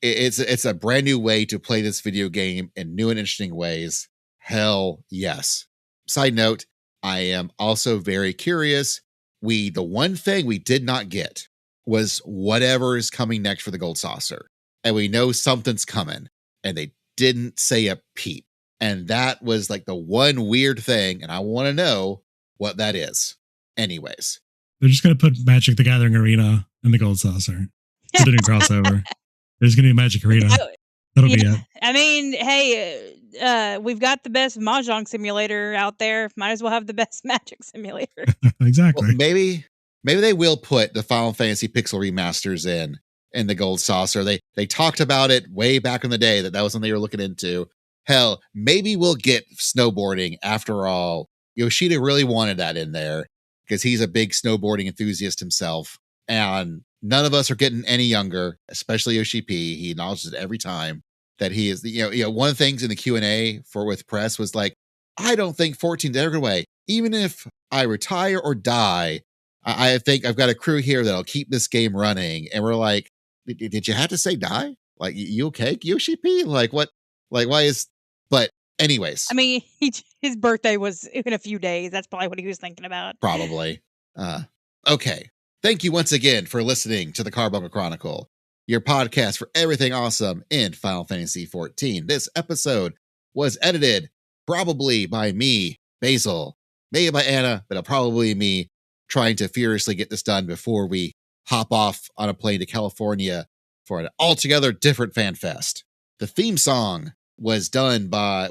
it's a brand new way to play this video game in new and interesting ways. Hell yes. Side note, I am also very curious. The one thing we did not get was whatever is coming next for the Gold Saucer. And we know something's coming. And they didn't say a peep. And that was like the one weird thing. And I want to know what that is. Anyways. They're just going to put Magic the Gathering Arena in the Gold Saucer. Put it in crossover. There's going to be a Magic Arena. That'll be it. I mean, hey, we've got the best Mahjong simulator out there. Might as well have the best Magic simulator. Exactly. Well, maybe they will put the Final Fantasy Pixel remasters in the Gold Saucer. They talked about it way back in the day that was something they were looking into. Hell, maybe we'll get snowboarding after all. Yoshida really wanted that in there because he's a big snowboarding enthusiast himself. And none of us are getting any younger, especially Yoshi P. He acknowledges it every time that he is, one of the things in the Q&A with press was like, I don't think 14 is ever going away. Even if I retire or die, I think I've got a crew here that'll keep this game running. And we're like, did you have to say die? Like, you okay, Yoshi P? Like, what? Like, why is... But anyways. I mean, his birthday was in a few days. That's probably what he was thinking about. Probably. Okay. Thank you once again for listening to the Carbuncle Chronicle, your podcast for everything awesome in Final Fantasy XIV. This episode was edited probably by me, Basil, maybe by Anna, but probably me trying to furiously get this done before we hop off on a plane to California for an altogether different FanFest. The theme song was done by,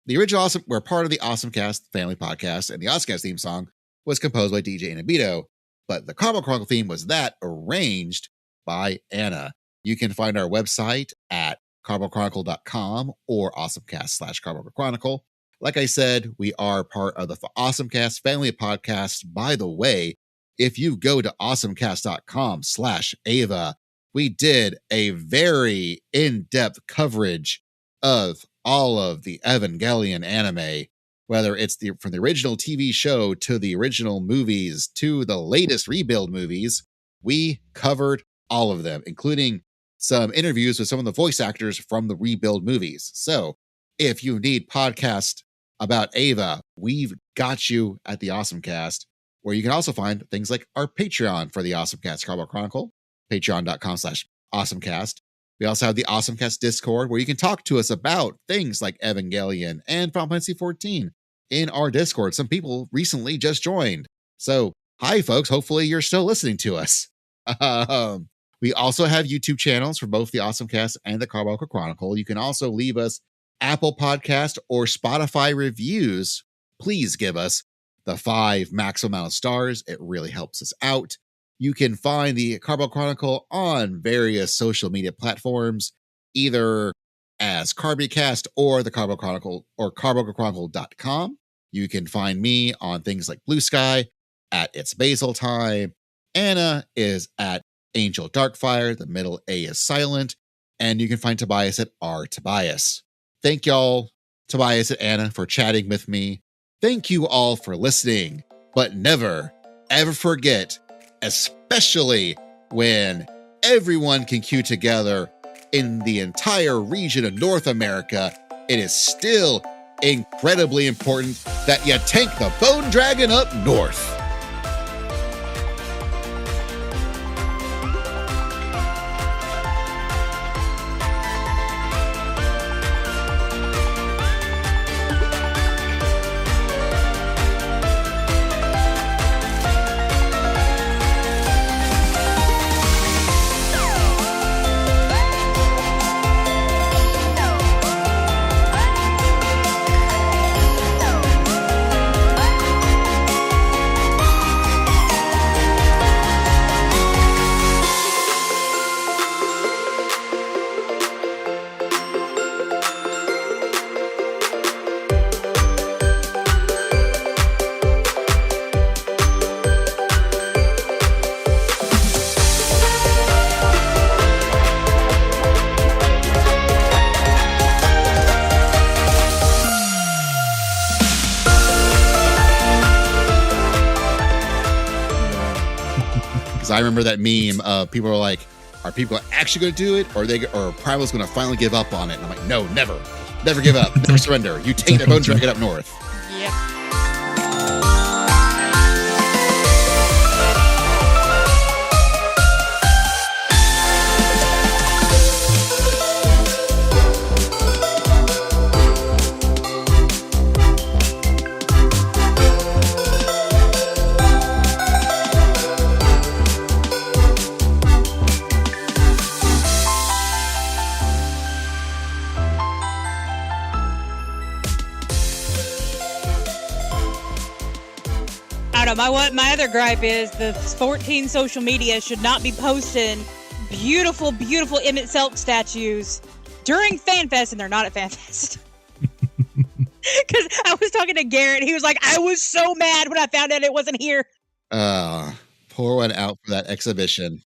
the original we're part of the AwesomeCast family podcast, and the AwesomeCast theme song was composed by DJ Inabito, but the Carbuncle Chronicle theme was arranged by Anna. You can find our website at carbunclechronicle.com or awesomecast/Carbuncle Chronicle. Like I said, we are part of the AwesomeCast family of podcasts. By the way, if you go to awesomecast.com/Ava, we did a very in-depth coverage of all of the Evangelion anime, whether it's from the original TV show to the original movies to the latest rebuild movies. We covered all of them, including some interviews with some of the voice actors from the rebuild movies. So if you need podcast about Ava, we've got you at the Awesome Cast, where you can also find things like our Patreon for the Awesome Cast Carbuncle Chronicle, patreon.com/awesomecast. We also have the Awesome Cast Discord, where you can talk to us about things like Evangelion and Final Fantasy XIV in our Discord. Some people recently just joined. So, hi, folks. Hopefully you're still listening to us. We also have YouTube channels for both the Awesome Cast and the Carbuncle Chronicle. You can also leave us Apple Podcast or Spotify reviews. Please give us the 5 maximum amount of stars. It really helps us out. You can find the Carbuncle Chronicle on various social media platforms, either as CarbyCast or the Carbuncle Chronicle or carbunclechronicle.com. You can find me on things like Blue Sky at It's Basil Time. Anna is at Angel Darkfire. The middle A is silent. And you can find Tobias at R Tobias. Thank y'all, Tobias and Anna, for chatting with me. Thank you all for listening, but never, ever forget, especially when everyone can queue together in the entire region of North America, it is still incredibly important that you tank the Bone Dragon up north. I remember that meme of people were like, are people actually going to do it? Or Primal's going to finally give up on it? And I'm like, no, never. Never give up. Never surrender. You take the Bone Dragon up north. Yeah. My other gripe is the 14 social media should not be posting beautiful, beautiful Emmett Selk statues during FanFest, and they're not at FanFest. Because I was talking to Garrett, he was like, I was so mad when I found out it wasn't here. Pour one out for that exhibition.